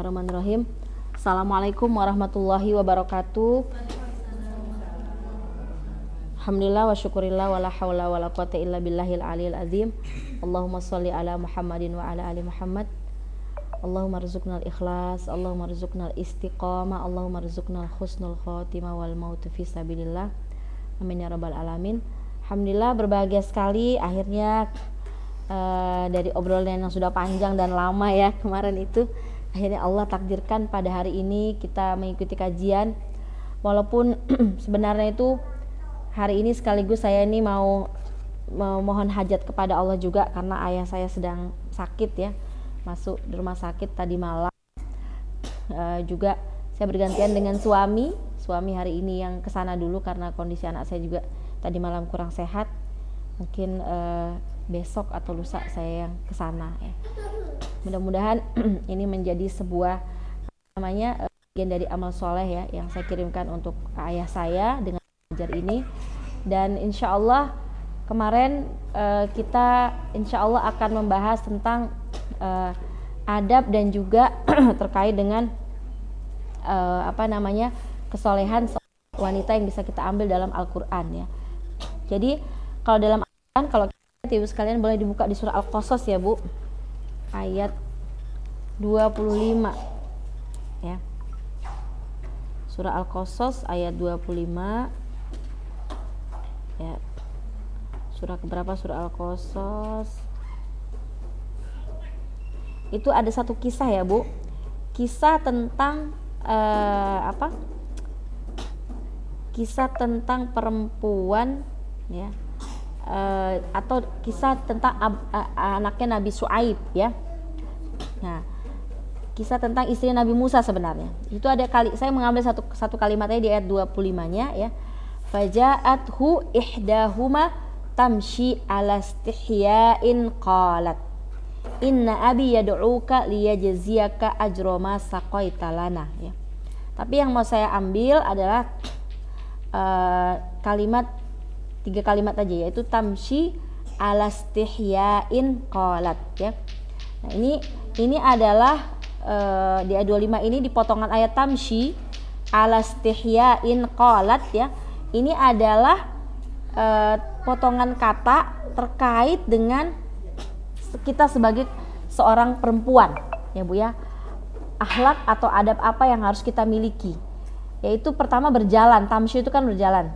Bismillahirrahmanirrahim. Assalamualaikum warahmatullahi wabarakatuh. Alhamdulillah wa syukurillah wa la hawla wa la quwata illa billahil aliyil azim. Allahumma sholli ala Muhammadin wa ala ali Muhammad. Allahumma rzuqnal ikhlas, Allahumma rzuqnal istiqamah, Allahumma rzuqnal husnul khotimah wal mautu fi sabilillah. Amin ya rabbal alamin. Alhamdulillah, berbahagia sekali akhirnya dari obrolan yang sudah panjang dan lama ya kemarin itu, akhirnya Allah takdirkan pada hari ini kita mengikuti kajian. Walaupun sebenarnya itu hari ini sekaligus saya ini mau mohon hajat kepada Allah juga, karena ayah saya sedang sakit ya, masuk di rumah sakit tadi malam. Juga saya bergantian dengan suami hari ini yang kesana dulu karena kondisi anak saya juga tadi malam kurang sehat. Mungkin besok atau lusa saya yang kesana ya. Mudah-mudahan ini menjadi sebuah bagian dari amal soleh ya yang saya kirimkan untuk ayah saya dengan belajar ini. Dan insya Allah kemarin kita insya Allah akan membahas tentang adab dan juga terkait dengan kesolehan wanita yang bisa kita ambil dalam Al-Quran ya. Jadi kalau dalam Al-Quran, kalau ibu sekalian boleh dibuka di surah Al-Qasas ya Bu, ayat 25 ya. Surah Al-Qasas ayat 25 ya. Surah keberapa surah Al-Qasas? Itu ada satu kisah ya Bu, kisah tentang kisah tentang perempuan ya, atau kisah tentang anaknya Nabi Syuaib ya. Nah, kisah tentang istri Nabi Musa sebenarnya. Itu ada saya mengambil satu kalimatnya di ayat 25-nya ya. Faja'athu ihdahuma tamshi ala istihya'in qalat inna abi yad'uka liyajziyaka ajra ma saqaita lana ya. Tapi yang mau saya ambil adalah tiga kalimat aja, yaitu tamshi ala istihya'in qalat ya. Nah, ini adalah di ayat 25 ini di potongan ayat tamshi ala istihya'in qalat ya. Ini adalah potongan kata terkait dengan kita sebagai seorang perempuan ya Bu ya. Akhlak atau adab apa yang harus kita miliki, yaitu pertama berjalan. Tamshi itu kan berjalan.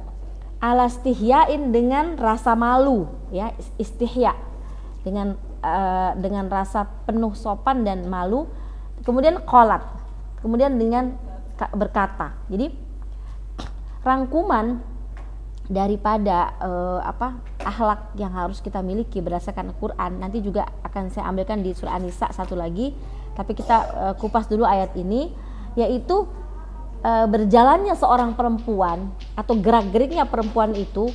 Ala istihya'in dengan rasa malu ya, istihya dengan rasa penuh sopan dan malu. Kemudian qalat, kemudian dengan berkata. Jadi rangkuman daripada akhlak yang harus kita miliki berdasarkan Al-Quran nanti juga akan saya ambilkan di surah An-Nisa satu lagi, tapi kita kupas dulu ayat ini, yaitu berjalannya seorang perempuan atau gerak-geriknya perempuan itu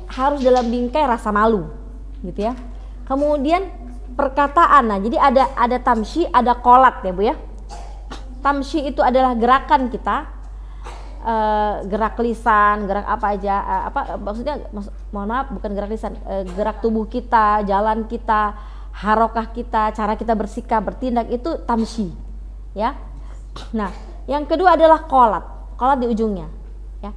harus dalam bingkai rasa malu gitu ya. Kemudian perkataan, nah jadi ada tamshi, ada qalat ya Bu ya. Tamshi itu adalah gerakan kita, gerak lisan, gerak apa aja, mohon maaf bukan gerak lisan, gerak tubuh kita, jalan kita, harokah kita, cara kita bersikap, bertindak, itu tamshi ya. Nah, yang kedua adalah qalat di ujungnya ya.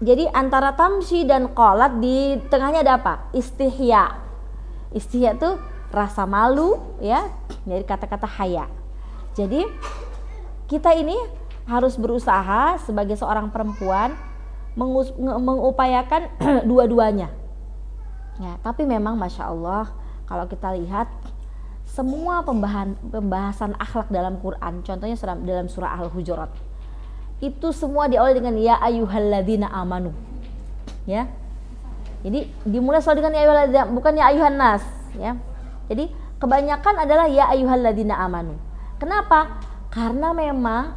Jadi antara tamshi dan qalat di tengahnya ada apa? Istihya itu rasa malu ya, dari kata-kata haya. Jadi kita ini harus berusaha sebagai seorang perempuan mengupayakan dua-duanya ya. Tapi memang Masya Allah kalau kita lihat semua pembahasan akhlak dalam Quran, contohnya dalam surah Al-Hujurat, itu semua diawali dengan ya ayyuhalladzina amanu ya. Jadi dimulai selalu dengan ya ayyuhalladzina, bukan ya ayyuhan nas ya. Jadi kebanyakan adalah ya ayyuhalladzina amanu. Kenapa? Karena memang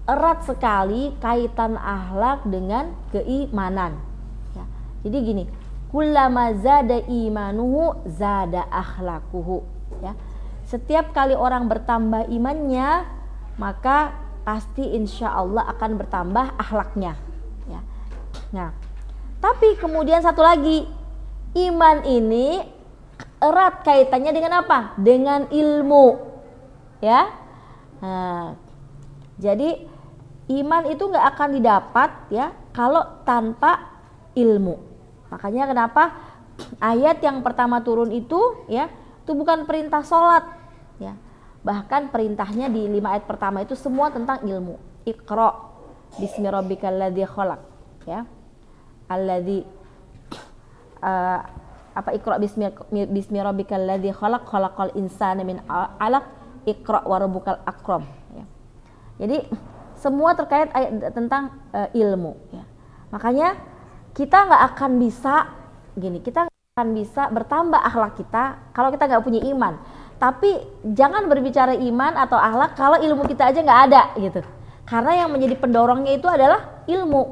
erat sekali kaitan akhlak dengan keimanan ya. Jadi gini, kullama zada imanuhu zada akhlaquhu ya. Setiap kali orang bertambah imannya, maka pasti insya Allah akan bertambah akhlaknya ya. Nah, tapi kemudian satu lagi, iman ini erat kaitannya dengan apa? Dengan ilmu ya. Nah, jadi iman itu nggak akan didapat ya kalau tanpa ilmu. Makanya kenapa ayat yang pertama turun itu ya, itu bukan perintah sholat ya. Bahkan perintahnya di 5 ayat pertama itu semua tentang ilmu. Iqra bismi rabbikal ladzi khalaq ya. Alladzi Iqra bismi rabbikal ladzi khalaq khalaqal insana min 'alaq Iqra wa rabbukal akram ya. Jadi semua terkait ayat tentang ilmu ya. Makanya kita nggak akan bisa kita nggak akan bisa bertambah akhlak kita kalau kita nggak punya iman. Tapi jangan berbicara iman atau akhlak kalau ilmu kita aja nggak ada gitu. Karena yang menjadi pendorongnya itu adalah ilmu.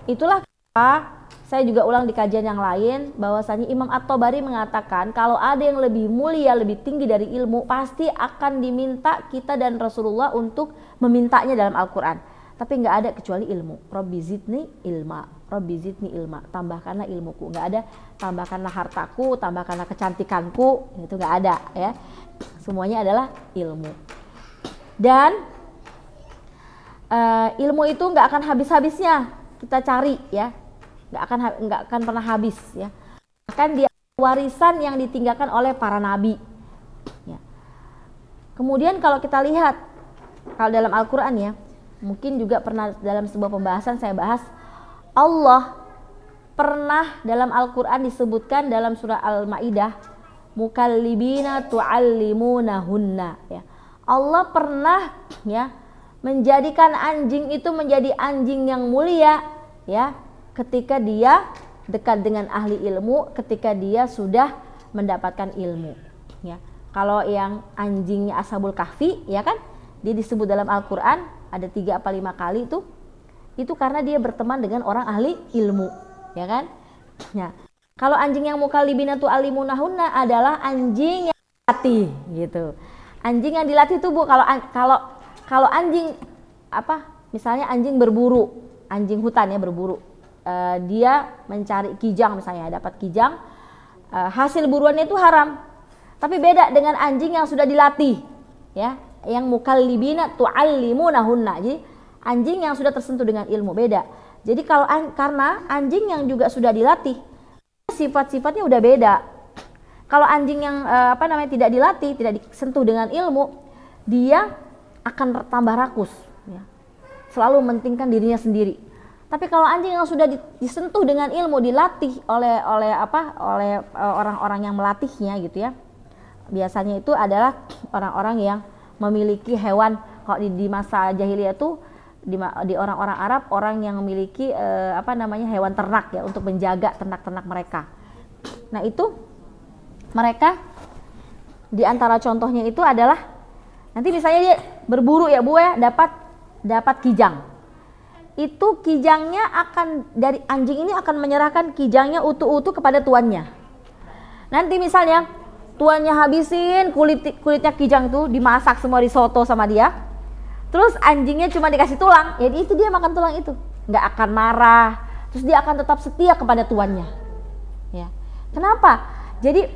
Itulah kenapa saya juga ulang di kajian yang lain bahwasanya Imam At-Tabari mengatakan kalau ada yang lebih mulia, lebih tinggi dari ilmu, pasti akan diminta kita dan Rasulullah untuk memintanya dalam Al-Quran. Tapi nggak ada kecuali ilmu. Rabbi zidni ilma, Rabbi zidni ilma, tambahkanlah ilmuku. Nggak ada tambahkanlah hartaku, tambahkanlah kecantikanku, itu nggak ada ya. Semuanya adalah ilmu. Dan ilmu itu nggak akan habis-habisnya kita cari ya, nggak akan pernah habis ya. Bahkan dia warisan yang ditinggalkan oleh para nabi. Ya. Kemudian kalau kita lihat kalau dalam Al-Quran ya, mungkin juga pernah dalam sebuah pembahasan saya bahas, Allah pernah dalam Al-Quran disebutkan dalam surah Al-Ma'idah, mukallibina tu'allimunahunna ya. Allah pernah ya menjadikan anjing itu menjadi anjing yang mulia ya, ketika dia dekat dengan ahli ilmu, ketika dia sudah mendapatkan ilmu ya. Kalau yang anjingnya Ashabul Kahfi ya kan, dia disebut dalam Al-Quran ada 3 apa 5 kali itu karena dia berteman dengan orang ahli ilmu ya kan. Nah, kalau anjing yang mukallibina tu'allimunahunna adalah anjing yang dilatih gitu. Anjing yang dilatih itu Bu, kalau anjing misalnya anjing berburu, anjing hutan ya berburu, dia mencari kijang misalnya, dapat kijang, hasil buruannya itu haram. Tapi beda dengan anjing yang sudah dilatih ya, yang mukallibina tu'allimunahunna. Jadi anjing yang sudah tersentuh dengan ilmu beda. Jadi karena anjing yang juga sudah dilatih, sifat-sifatnya udah beda. Kalau anjing yang tidak dilatih, tidak disentuh dengan ilmu, dia akan tambah rakus ya. Selalu mementingkan dirinya sendiri. Tapi kalau anjing yang sudah disentuh dengan ilmu, dilatih oleh orang-orang yang melatihnya gitu ya. Biasanya itu adalah orang-orang yang memiliki hewan. Kalau di masa jahiliyah itu di orang-orang Arab, orang yang memiliki hewan ternak ya, untuk menjaga ternak-ternak mereka. Nah itu mereka di antara contohnya itu adalah nanti misalnya dia berburu ya Bu ya, dapat kijang. Itu kijangnya dari anjing ini akan menyerahkan kijangnya utuh-utuh kepada tuannya. Nanti misalnya tuannya habisin kulitnya kijang itu, dimasak semua risotto sama dia. Terus anjingnya cuma dikasih tulang, jadi itu dia makan tulang itu, nggak akan marah. Terus dia akan tetap setia kepada tuannya. Ya. Kenapa? Jadi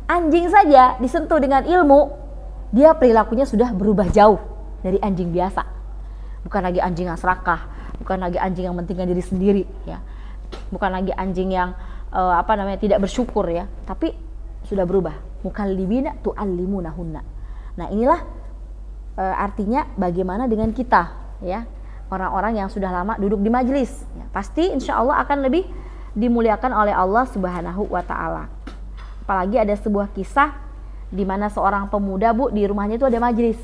anjing saja disentuh dengan ilmu, dia perilakunya sudah berubah jauh dari anjing biasa. Bukan lagi anjing yang serakah, bukan lagi anjing yang mementingkan diri sendiri, ya. Bukan lagi anjing yang tidak bersyukur ya, tapi sudah berubah. Mukallibina tu'allimunahunna. Nah inilah artinya bagaimana dengan kita ya, orang-orang yang sudah lama duduk di majelis ya, pasti insya Allah akan lebih dimuliakan oleh Allah Subhanahu wa ta'ala. Apalagi ada sebuah kisah di mana seorang pemuda Bu, di rumahnya itu ada majelis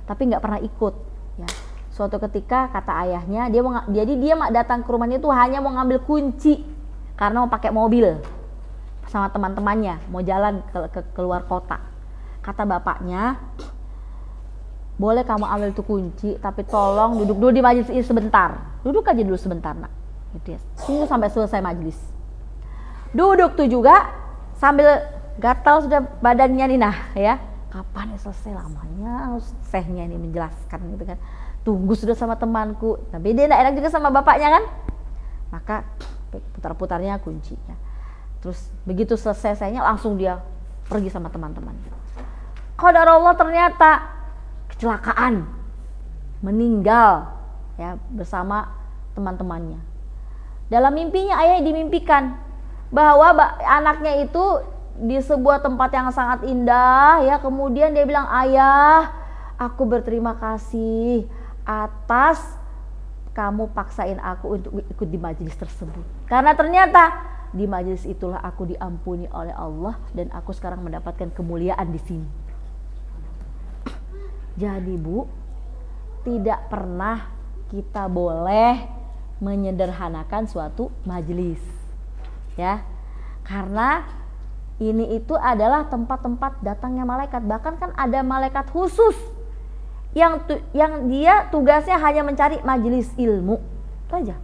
tapi nggak pernah ikut ya. Suatu ketika kata ayahnya, dia datang ke rumahnya itu hanya mau ngambil kunci karena mau pakai mobil sama teman-temannya, mau jalan ke keluar kota. Kata bapaknya, boleh kamu ambil itu kunci, tapi tolong duduk dulu di majelis ini sebentar. Duduk aja dulu sebentar nak, gitu ya. Tunggu sampai selesai majelis. Duduk tuh juga sambil gatal sudah badannya nih nah ya. Kapan ya selesai, lamanya sehnya ini menjelaskan gitu kan. Tunggu sudah sama temanku, tapi dia enak juga sama bapaknya kan. Maka putar-putarnya kuncinya. Terus begitu selesai langsung dia pergi sama teman-teman. Qadarullah ternyata kecelakaan, meninggal ya bersama teman-temannya. Dalam mimpinya ayah dimimpikan bahwa anaknya itu di sebuah tempat yang sangat indah ya, kemudian dia bilang, "Ayah, aku berterima kasih atas kamu paksain aku untuk ikut di majelis tersebut. Karena ternyata di majelis itulah aku diampuni oleh Allah dan aku sekarang mendapatkan kemuliaan di sini." Jadi Bu, tidak pernah kita boleh menyederhanakan suatu majelis. Ya. Karena ini itu adalah tempat-tempat datangnya malaikat. Bahkan kan ada malaikat khusus yang dia tugasnya hanya mencari majelis ilmu. Itu aja.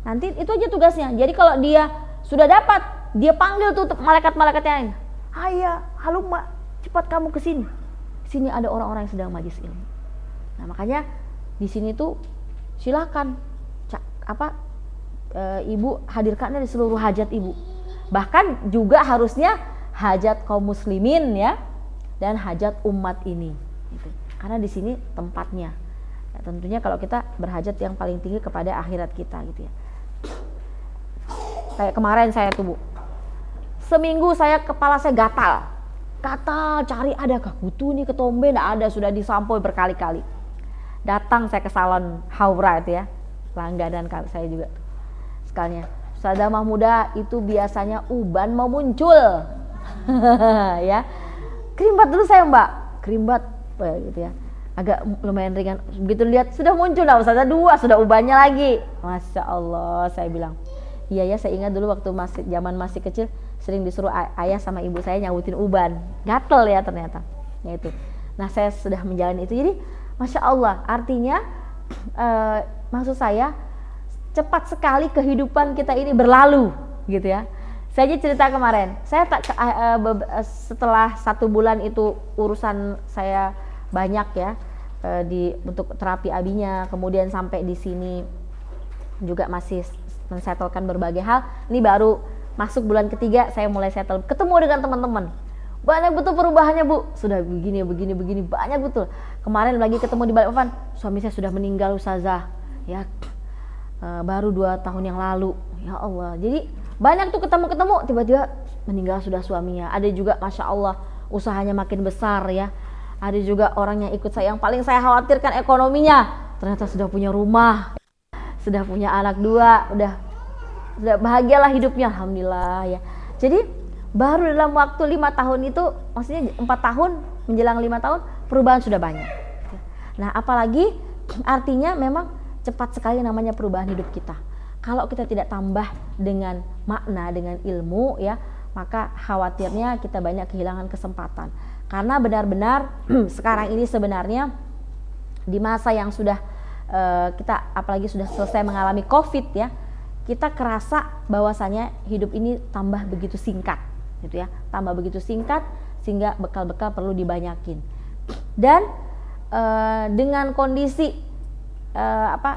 Nanti itu aja tugasnya. Jadi kalau dia sudah dapat, dia panggil tuh malaikat-malaikat yang lain. "Ayah, halumma, cepat kamu ke sini. Sini ada orang-orang yang sedang majelis ilmu." Nah, makanya di sini tuh silakan ibu hadirkannya di seluruh hajat ibu. Bahkan juga harusnya hajat kaum muslimin ya, dan hajat umat ini. Gitu. Karena di sini tempatnya. Ya, tentunya kalau kita berhajat yang paling tinggi kepada akhirat kita gitu ya. Kayak kemarin saya tuh Bu, seminggu kepala saya gatal, cari adakah kutu nih ketombe, nggak ada, sudah disampoi berkali-kali. Datang saya ke salon Haura itu ya, langganan saya juga sekalinya. Ustazah Mahmudah, itu biasanya uban mau muncul. Ya, kerimbat dulu saya Mbak, kerimbat gitu ya, agak lumayan ringan. Begitu lihat sudah muncul, nah Ustazah 2 sudah ubannya lagi. Masya Allah, saya bilang, iya ya, saya ingat dulu waktu zaman masih kecil sering disuruh ayah sama ibu saya nyawutin uban, gatel ya ternyata. Ya itu. Nah saya sudah menjalani itu, jadi Masya Allah, artinya maksud saya cepat sekali kehidupan kita ini berlalu gitu ya. Saya aja cerita kemarin, saya setelah 1 bulan itu urusan saya banyak ya, untuk terapi abinya, kemudian sampai di sini juga masih men-settlekan berbagai hal. Ini baru masuk bulan ketiga saya mulai settle, ketemu dengan teman-teman. Banyak betul perubahannya Bu, sudah begini banyak betul. Kemarin lagi ketemu di Balikpapan, suami saya sudah meninggal Ustazah ya, baru 2 tahun yang lalu. Ya Allah, jadi banyak tuh ketemu tiba-tiba meninggal sudah suaminya. Ada juga Masya Allah usahanya makin besar ya. Ada juga orang yang ikut saya, yang paling saya khawatirkan ekonominya, ternyata sudah punya rumah, sudah punya anak 2, udah bahagialah hidupnya, alhamdulillah ya. Jadi baru dalam waktu 5 tahun itu, maksudnya 4 tahun menjelang 5 tahun, perubahan sudah banyak. Nah apalagi artinya memang cepat sekali namanya perubahan hidup kita. Kalau kita tidak tambah dengan makna, dengan ilmu ya, maka khawatirnya kita banyak kehilangan kesempatan. Karena benar-benar sekarang ini sebenarnya di masa yang sudah kita apalagi sudah selesai mengalami COVID ya, kita kerasa bahwasanya hidup ini tambah begitu singkat gitu ya, tambah begitu singkat sehingga bekal-bekal perlu dibanyakin. Dan dengan kondisi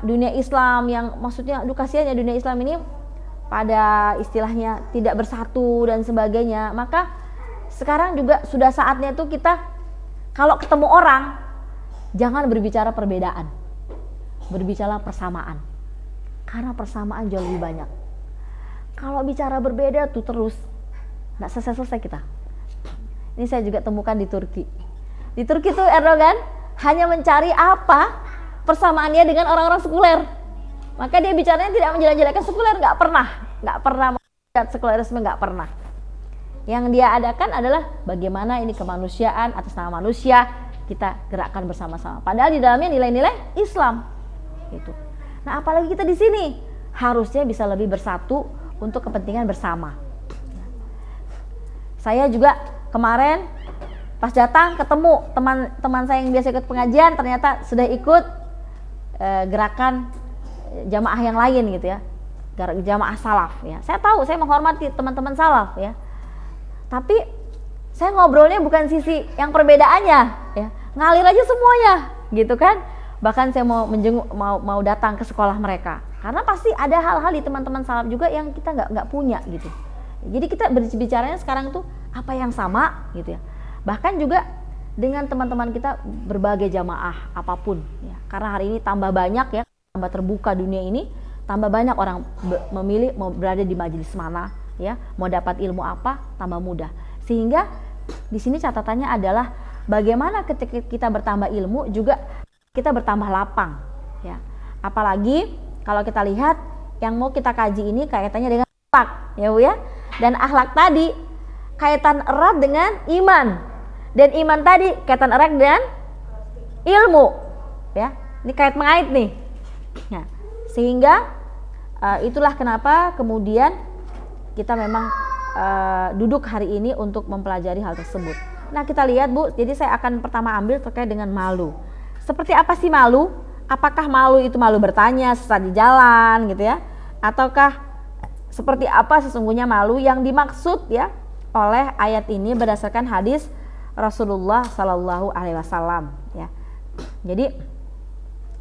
dunia Islam yang maksudnya kasihannya dunia Islam ini pada istilahnya tidak bersatu dan sebagainya, maka sekarang juga sudah saatnya tuh kita kalau ketemu orang jangan berbicara perbedaan, berbicara persamaan, karena persamaan jauh lebih banyak. Kalau bicara berbeda tuh terus nggak selesai kita. Ini saya juga temukan di Turki. Di Turki tuh Erdogan hanya mencari apa persamaannya dengan orang-orang sekuler. Maka dia bicaranya tidak menjelek-jelekan sekuler, nggak pernah melihat sekulerisme, nggak pernah. Yang dia adakan adalah bagaimana ini kemanusiaan atas nama manusia kita gerakkan bersama-sama. Padahal di dalamnya nilai-nilai Islam. Gitu. Nah, apalagi kita di sini harusnya bisa lebih bersatu untuk kepentingan bersama. Saya juga kemarin pas datang ketemu teman-teman saya yang biasa ikut pengajian, ternyata sudah ikut gerakan jamaah yang lain gitu ya, jamaah salaf ya. Saya tahu, saya menghormati teman-teman salaf ya, tapi saya ngobrolnya bukan sisi yang perbedaannya ya, ngalir aja semuanya gitu kan. Bahkan saya mau menjenguk, mau datang ke sekolah mereka, karena pasti ada hal-hal di teman-teman salaf juga yang kita nggak punya gitu. Jadi kita berbicaranya sekarang tuh apa yang sama gitu ya. Bahkan juga dengan teman-teman kita berbagai jamaah apapun ya. Karena hari ini tambah banyak ya, tambah terbuka dunia ini, tambah banyak orang memilih mau berada di majelis mana ya, mau dapat ilmu apa, tambah mudah. Sehingga di sini catatannya adalah bagaimana ketika kita bertambah ilmu juga kita bertambah lapang ya. Apalagi kalau kita lihat yang mau kita kaji ini kaitannya dengan akhlak ya Bu ya. Dan akhlak tadi kaitan erat dengan iman. Dan iman tadi kaitan erat dengan ilmu ya. Ini kait mengait nih. Nah, sehingga itulah kenapa kemudian kita memang duduk hari ini untuk mempelajari hal tersebut. Nah, kita lihat Bu, jadi saya akan pertama ambil terkait dengan malu. Seperti apa sih malu? Apakah malu itu malu bertanya saat di jalan gitu ya? Ataukah seperti apa sesungguhnya malu yang dimaksud ya oleh ayat ini berdasarkan hadis Rasulullah Sallallahu Alaihi Wasallam ya. Jadi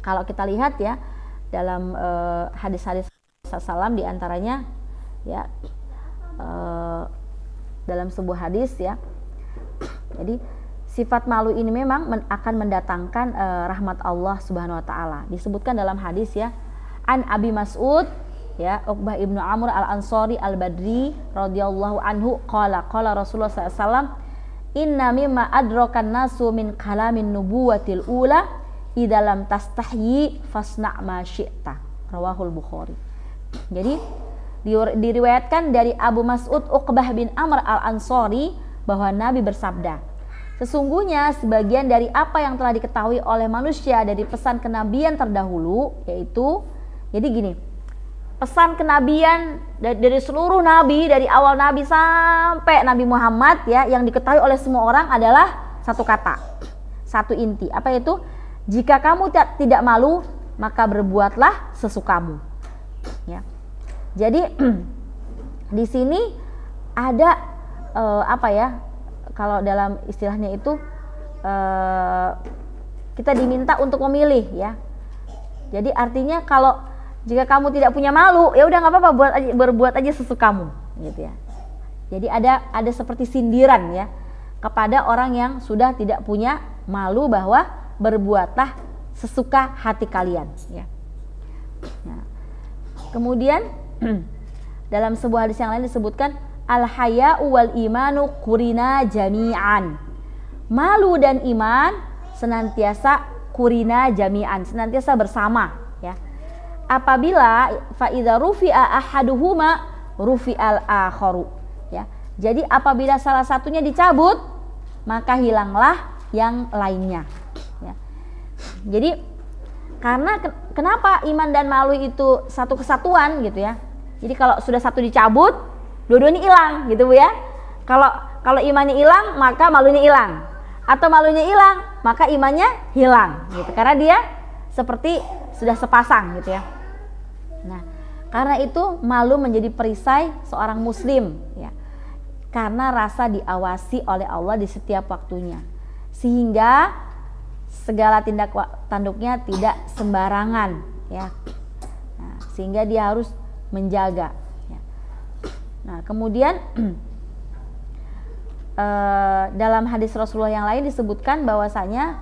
kalau kita lihat ya dalam hadis-hadis Rasulullah diantaranya ya dalam sebuah hadis ya. Jadi sifat malu ini memang akan mendatangkan rahmat Allah Subhanahu Wa Taala. Disebutkan dalam hadis ya, an Abi Mas'ud ya, Uqbah ibnu Amr al-Ansari al-Badri radhiyallahu anhu qala Rasulullah SAW, inna mimma adrakan nasu min kalamin nubuwatil ula idza lam tastahyi fasna' ma syi'ta, rawahul Bukhari. Jadi diriwayatkan dari Abu Mas'ud Uqbah bin Amr al-Ansari bahwa Nabi bersabda, sesungguhnya sebagian dari apa yang telah diketahui oleh manusia dari pesan kenabian terdahulu, yaitu jadi gini, pesan kenabian dari seluruh nabi, dari awal nabi sampai Nabi Muhammad ya, yang diketahui oleh semua orang adalah satu kata, satu inti. Apa itu? Jika kamu tidak malu, maka berbuatlah sesukamu. Ya. Jadi di sini ada apa ya? Kalau dalam istilahnya itu kita diminta untuk memilih ya. Jadi artinya kalau jika kamu tidak punya malu, ya udah nggak apa-apa, berbuat aja sesukamu, gitu ya. Jadi ada seperti sindiran ya kepada orang yang sudah tidak punya malu bahwa berbuatlah sesuka hati kalian. Ya. Nah, kemudian dalam sebuah hadis yang lain disebutkan al-haya'u wal imanu qurina jami'an. Malu dan iman senantiasa qurina jami'an, senantiasa bersama ya. Apabila fa'idha rufi'a ahaduhuma rufi'al akharu ya. Jadi apabila salah satunya dicabut, maka hilanglah yang lainnya ya. Jadi karena kenapa iman dan malu itu satu kesatuan gitu ya. Jadi kalau sudah satu dicabut, dua-duanya hilang gitu Bu ya. Kalau imannya hilang, maka malunya hilang. Atau malunya hilang, maka imannya hilang gitu. Karena dia seperti sudah sepasang gitu ya. Nah, karena itu malu menjadi perisai seorang muslim ya. Karena rasa diawasi oleh Allah di setiap waktunya. Sehingga segala tindak tanduknya tidak sembarangan ya. Nah, sehingga dia harus menjaga ya. Nah, kemudian dalam hadis Rasulullah yang lain disebutkan bahwasanya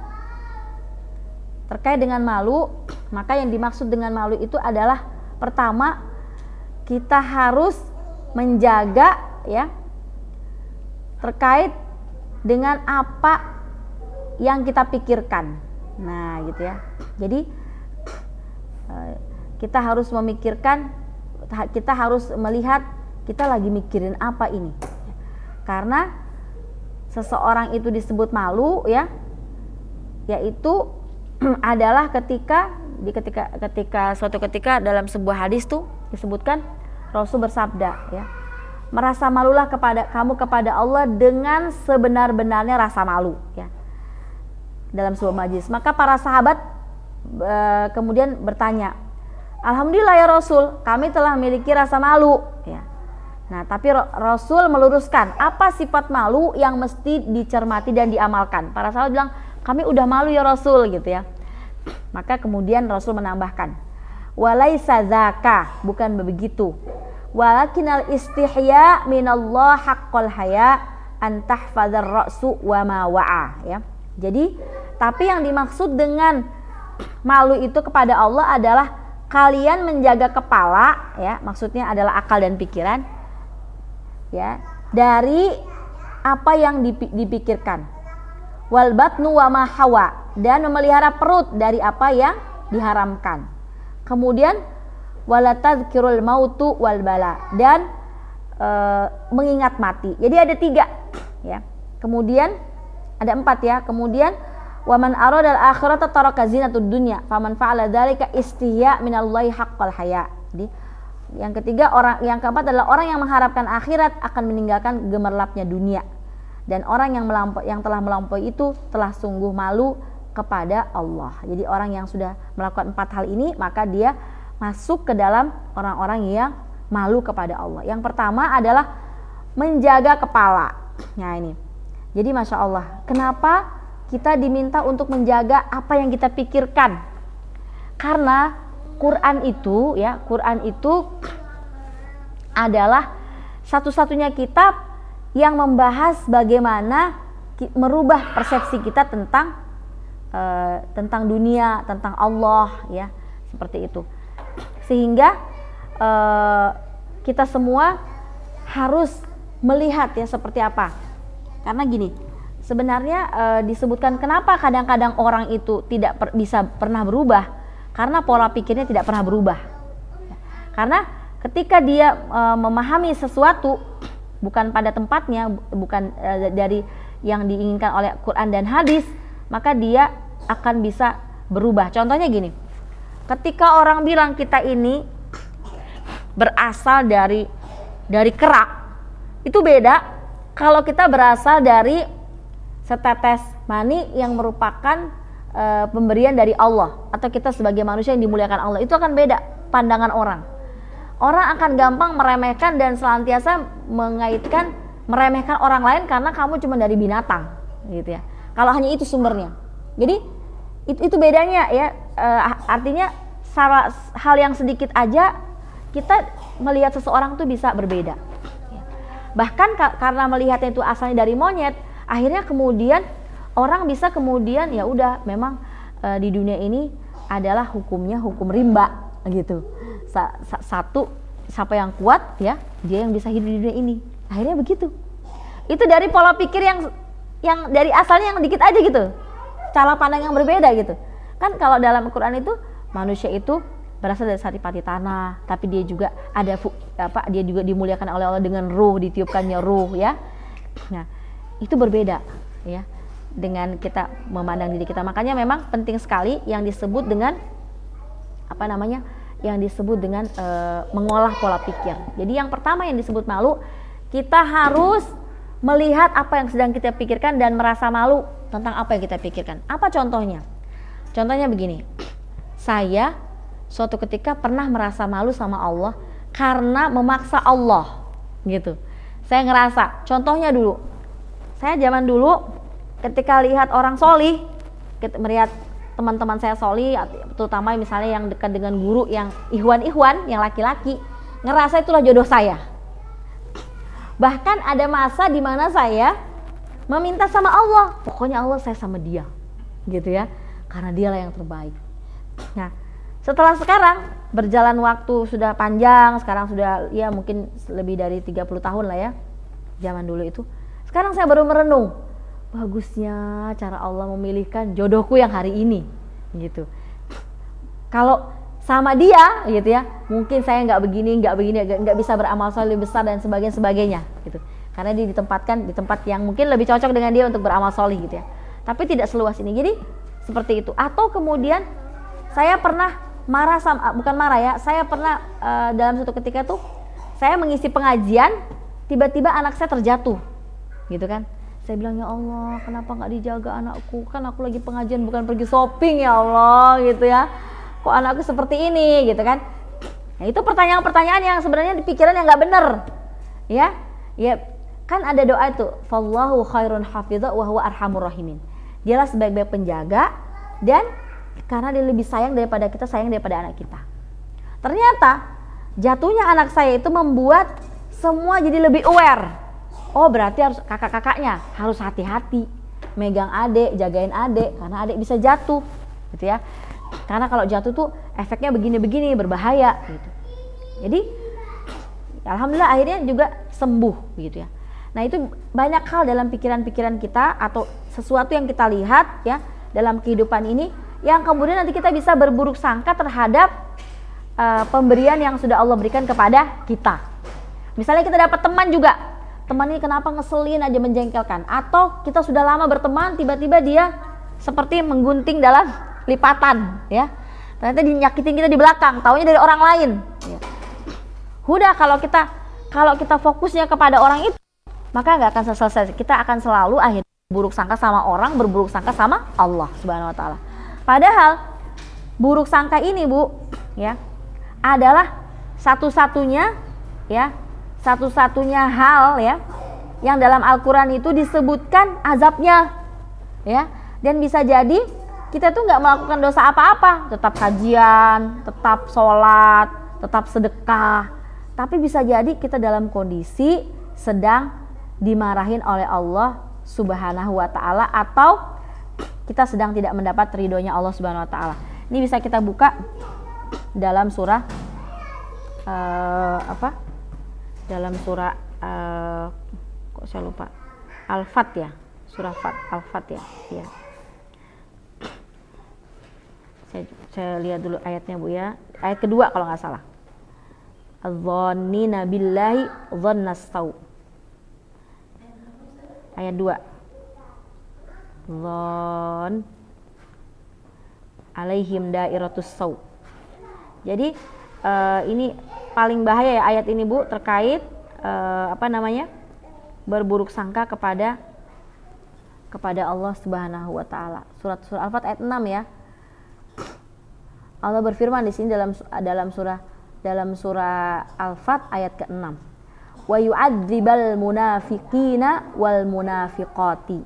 terkait dengan malu, maka yang dimaksud dengan malu itu adalah pertama, kita harus menjaga ya terkait dengan apa yang kita pikirkan. Nah, gitu ya. Jadi kita harus memikirkan, kita harus melihat kita lagi mikirin apa ini. Karena seseorang itu disebut malu ya, yaitu adalah ketika suatu ketika dalam sebuah hadis tuh disebutkan Rasul bersabda ya, merasa malulah kepada Allah dengan sebenar-benarnya rasa malu ya, dalam sebuah majlis. Maka para sahabat kemudian bertanya, alhamdulillah ya Rasul, kami telah memiliki rasa malu ya. Nah, tapi Rasul meluruskan apa sifat malu yang mesti dicermati dan diamalkan. Para sahabat bilang, kami udah malu ya Rasul gitu ya. Maka kemudian Rasul menambahkan, walaisa dzaka, bukan begitu, walakinal istihya minallah haqqal haya an tahfadzar ra'su wa ma wa'a ya. Jadi, tapi yang dimaksud dengan malu itu kepada Allah adalah kalian menjaga kepala, ya, maksudnya adalah akal dan pikiran, ya, dari apa yang dipikirkan. Wal batnu wa ma hawa, dan memelihara perut dari apa yang diharamkan. Kemudian wala tadzkirul mautu wal bala, dan mengingat mati. Jadi ada 3, ya. Kemudian ada 4, ya. Kemudian wa man aradal akhirata taraka zinatud dunya faman fa'ala dzalika istihya minallahi haqqal haya. Jadi yang ketiga, yang keempat adalah orang yang mengharapkan akhirat akan meninggalkan gemerlapnya dunia, dan orang yang telah melampaui itu telah sungguh malu kepada Allah. Jadi orang yang sudah melakukan 4 hal ini, maka dia masuk ke dalam orang-orang yang malu kepada Allah. Yang pertama adalah menjaga kepala. Nah ini, jadi Masya Allah, kenapa kita diminta untuk menjaga apa yang kita pikirkan? Karena Quran itu, ya, Quran itu adalah satu-satunya kitab yang membahas bagaimana merubah persepsi kita tentang dunia, tentang Allah, ya, seperti itu. Sehingga kita semua harus melihat, ya, seperti apa. Karena gini, sebenarnya disebutkan kenapa kadang-kadang orang itu tidak bisa pernah berubah, karena pola pikirnya tidak pernah berubah. Karena ketika dia memahami sesuatu bukan pada tempatnya, bukan dari yang diinginkan oleh Quran dan hadis, maka dia akan bisa berubah. Contohnya gini, ketika orang bilang kita ini berasal dari kerak, itu beda kalau kita berasal dari setetes mani yang merupakan pemberian dari Allah, atau kita sebagai manusia yang dimuliakan Allah. Itu akan beda pandangan orang. Orang akan gampang meremehkan dan senantiasa meremehkan orang lain karena kamu cuma dari binatang, gitu ya. Kalau hanya itu sumbernya. Jadi itu bedanya, ya. Artinya hal yang sedikit aja kita melihat seseorang tuh bisa berbeda. Bahkan karena melihatnya itu asalnya dari monyet, akhirnya kemudian orang bisa kemudian, ya udah, memang di dunia ini adalah hukumnya hukum rimba, gitu. Satu, siapa yang kuat, ya, dia yang bisa hidup di dunia ini. Akhirnya begitu. Itu dari pola pikir yang dari asalnya yang dikit aja gitu, cara pandang yang berbeda gitu. Kan kalau dalam Quran itu manusia itu berasal dari saripati tanah, tapi dia juga dia juga dimuliakan oleh Allah dengan ruh, ditiupkannya ruh, ya. Nah, itu berbeda, ya, dengan kita memandang diri kita. Makanya memang penting sekali yang disebut dengan mengolah pola pikir. Jadi yang pertama yang disebut malu, kita harus melihat apa yang sedang kita pikirkan dan merasa malu tentang apa yang kita pikirkan. Apa contohnya? Contohnya begini, saya suatu ketika pernah merasa malu sama Allah karena memaksa Allah, gitu. Saya ngerasa, contohnya dulu, saya zaman dulu ketika lihat orang solih, melihat teman-teman saya solih, terutama misalnya yang dekat dengan guru yang ikhwan, yang laki-laki, ngerasa itulah jodoh saya. Bahkan ada masa di mana saya meminta sama Allah, pokoknya Allah saya sama dia, gitu ya, karena dialah yang terbaik. Nah, setelah sekarang berjalan waktu sudah panjang, sekarang sudah ya mungkin lebih dari 30 tahun lah, ya, zaman dulu itu. Sekarang saya baru merenung, bagusnya cara Allah memilihkan jodohku yang hari ini, gitu. Kalau sama dia, gitu ya, mungkin saya nggak bisa beramal soleh lebih besar dan sebagainya, gitu. Karena dia ditempatkan di tempat yang mungkin lebih cocok dengan dia untuk beramal soleh, gitu ya. Tapi tidak seluas ini. Jadi seperti itu. Atau kemudian saya pernah saya pernah dalam suatu ketika tuh saya mengisi pengajian, tiba-tiba anak saya terjatuh, gitu kan. Saya bilang, ya Allah, kenapa nggak dijaga anakku? Kan aku lagi pengajian, bukan pergi shopping, ya Allah, gitu ya. Kok anakku seperti ini, gitu kan. Nah, itu pertanyaan-pertanyaan yang sebenarnya di pikiran yang nggak bener, ya. Kan ada doa itu, fallahu khairun hafidha wa huwa arhamur rahimin. Dialah sebaik-baik penjaga, dan karena dia lebih sayang daripada kita, sayang daripada anak kita. Ternyata jatuhnya anak saya itu membuat semua jadi lebih aware. Oh, berarti harus kakak-kakaknya harus hati-hati, megang adik, jagain adik, karena adik bisa jatuh, gitu ya. Karena kalau jatuh tuh efeknya begini-begini, berbahaya, gitu. Jadi, alhamdulillah akhirnya juga sembuh, gitu ya. Nah itu banyak hal dalam pikiran-pikiran kita atau sesuatu yang kita lihat ya dalam kehidupan ini yang kemudian nanti kita bisa berburuk sangka terhadap pemberian yang sudah Allah berikan kepada kita. Misalnya kita dapat teman juga, teman ini kenapa ngeselin aja, menjengkelkan, atau kita sudah lama berteman tiba-tiba dia seperti menggunting dalam lipatan ya, ternyata dinyakitin kita di belakang, taunya dari orang lain ya. Udah kalau kita fokusnya kepada orang itu, maka nggak akan selesai. Kita akan selalu akhirnya buruk sangka sama orang, berburuk sangka sama Allah Subhanahu wa taala. Padahal buruk sangka ini, Bu, ya, adalah satu-satunya hal ya yang dalam Al-Qur'an itu disebutkan azabnya. Ya, dan bisa jadi kita tuh nggak melakukan dosa apa-apa, tetap kajian, tetap sholat, tetap sedekah, tapi bisa jadi kita dalam kondisi sedang dimarahin oleh Allah Subhanahu wa taala, atau kita sedang tidak mendapat ridhonya Allah Subhanahu wa taala. Ini bisa kita buka dalam surah dalam surah kok saya lupa, Al-Fat ya, surah Al-Fat ya. Ya. Saya lihat dulu ayatnya, Bu ya. Ayat kedua kalau nggak salah. Adh-dhannina billahi dhannas saw. Ayat 2. Dhon alaihim dairatus saw. Jadi ini paling bahaya ya ayat ini, Bu, terkait berburuk sangka kepada Allah Subhanahu wa taala. Surah Al-Fat ayat 6 ya. Allah berfirman di sini dalam surah Al-Fat ayat ke-6. Wa yu'adzibal munafiqina wal munafiqati.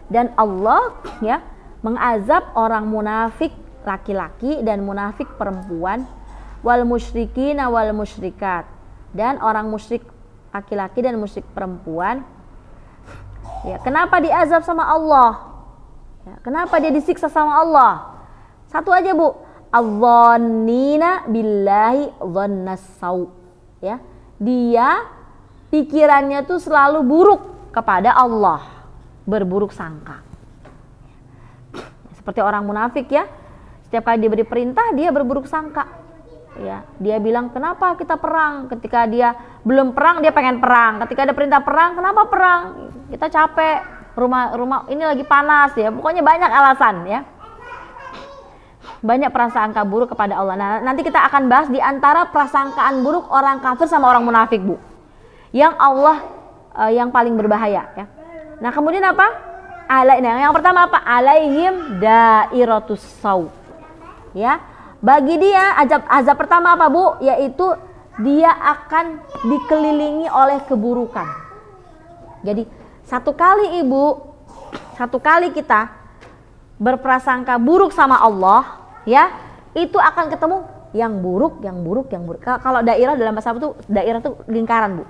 Dan Allah ya mengazab orang munafik laki-laki dan munafik perempuan, wal musyrikina wal musyrikat, dan orang musyrik laki-laki dan musyrik perempuan. Ya, kenapa diazab sama Allah? Ya, kenapa dia disiksa sama Allah? Satu aja, Bu. Adh-dhannina billahi dhannas saw. Ya, dia pikirannya tuh selalu buruk kepada Allah, berburuk sangka. Seperti orang munafik ya, setiap kali diberi perintah dia berburuk sangka. Ya, dia bilang kenapa kita perang? Ketika dia belum perang dia pengen perang. Ketika ada perintah perang, kenapa perang? Kita capek, rumah ini lagi panas ya. Pokoknya banyak alasan ya. Banyak prasangka buruk kepada Allah. Nah, nanti kita akan bahas di antara prasangkaan buruk orang kafir sama orang munafik, Bu. Yang Allah yang paling berbahaya ya. Nah, kemudian apa? Yang pertama apa? Alaihim dairatus saw. Ya. Bagi dia azab pertama apa, Bu? Yaitu dia akan dikelilingi oleh keburukan. Jadi satu kali kita berprasangka buruk sama Allah ya, itu akan ketemu yang buruk. Kalau dairah dalam bahasa Arab itu dairah itu lingkaran, Bu.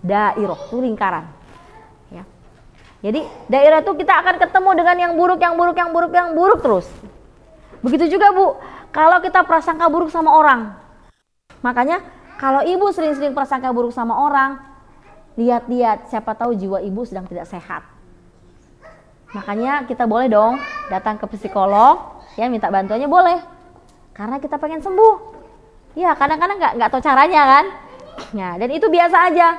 Dairah itu lingkaran. Ya. Jadi dairah itu kita akan ketemu dengan yang buruk terus. Begitu juga, Bu, kalau kita prasangka buruk sama orang. Makanya kalau ibu sering-sering prasangka buruk sama orang, lihat-lihat, siapa tahu jiwa ibu sedang tidak sehat. Makanya kita boleh dong datang ke psikolog, ya, minta bantuannya boleh. Karena kita pengen sembuh. Ya, kadang-kadang nggak tahu caranya kan. Nah, dan itu biasa aja.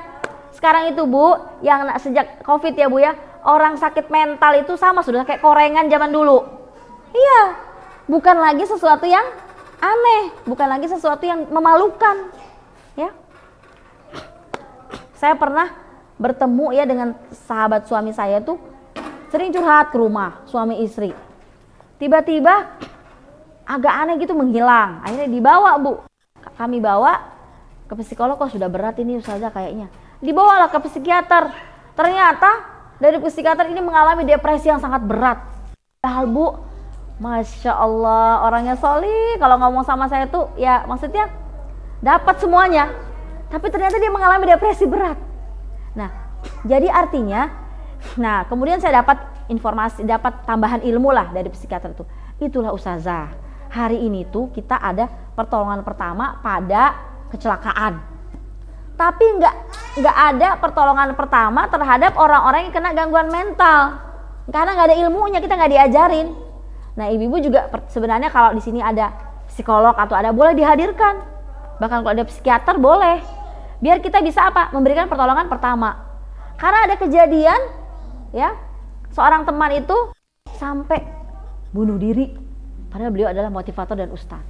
Sekarang itu, Bu, yang sejak Covid ya, Bu ya, orang sakit mental itu sama sudah kayak korengan zaman dulu. Iya. Bukan lagi sesuatu yang aneh, bukan lagi sesuatu yang memalukan, ya. Saya pernah bertemu ya dengan sahabat suami saya tuh sering curhat ke rumah suami istri. Tiba-tiba agak aneh gitu menghilang. Akhirnya dibawa, Bu. Kami bawa ke psikolog, kok sudah berat ini Ustazah kayaknya. Dibawalah ke psikiater. Ternyata dari psikiater ini mengalami depresi yang sangat berat. Padahal, Bu, Masya Allah, orangnya solih. Kalau ngomong sama saya tuh ya maksudnya dapat semuanya. Tapi ternyata dia mengalami depresi berat. Nah, jadi artinya, kemudian saya dapat informasi, dapat tambahan ilmu lah dari psikiater itu. Itulah ustazah, hari ini tuh kita ada pertolongan pertama pada kecelakaan. Tapi nggak ada pertolongan pertama terhadap orang-orang yang kena gangguan mental. Karena nggak ada ilmunya, kita nggak diajarin. Nah, ibu-ibu juga sebenarnya kalau di sini ada psikolog atau ada, boleh dihadirkan. Bahkan kalau ada psikiater boleh. Biar kita bisa apa? Memberikan pertolongan pertama. Karena ada kejadian, ya, seorang teman itu sampai bunuh diri. Padahal beliau adalah motivator dan ustadz.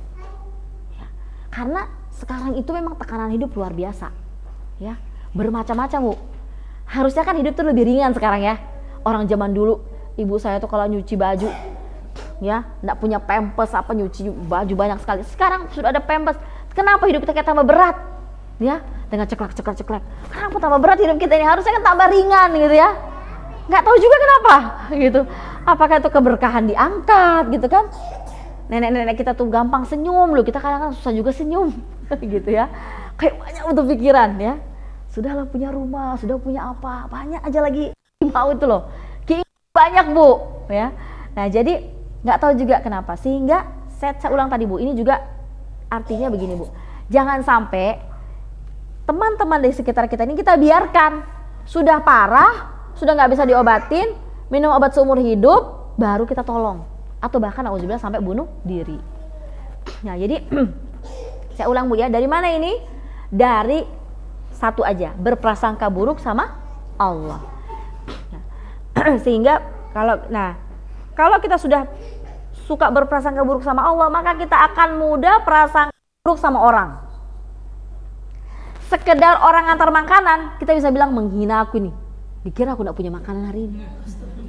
Ya, karena sekarang itu memang tekanan hidup luar biasa. Ya, bermacam-macam, Bu. Harusnya kan hidup tuh lebih ringan sekarang ya. Orang zaman dulu, ibu saya tuh kalau nyuci baju, ya, nggak punya pampers apa, nyuci baju banyak sekali. Sekarang sudah ada pampers. Kenapa hidup kita kayak tambah berat? Ya, dengan ceklek. Kenapa tambah berat hidup kita ini? Harusnya kan tambah ringan gitu ya. Nggak tahu juga kenapa gitu. Apakah itu keberkahan diangkat gitu kan? Nenek-nenek kita tuh gampang senyum loh. Kita kadang-kadang susah juga senyum gitu ya. Kayak banyak untuk pikiran ya. Sudahlah punya rumah, sudah punya apa, banyak aja lagi mau itu loh. Banyak, Bu, ya. Nah, jadi nggak tahu juga kenapa, sehingga saya ulang tadi, Bu, ini juga artinya begini, Bu. Jangan sampai teman-teman di sekitar kita ini kita biarkan sudah parah, sudah nggak bisa diobatin, minum obat seumur hidup, baru kita tolong, atau bahkan auzubillah sampai bunuh diri. Nah, jadi saya ulang, Bu, ya. Dari mana ini? Dari satu aja, berprasangka buruk sama Allah. Nah, sehingga kalau kita sudah suka berprasangka buruk sama Allah, maka kita akan mudah prasangka buruk sama orang. Sekedar orang antar makanan, kita bisa bilang menghina aku nih. Dikira aku gak punya makanan hari ini.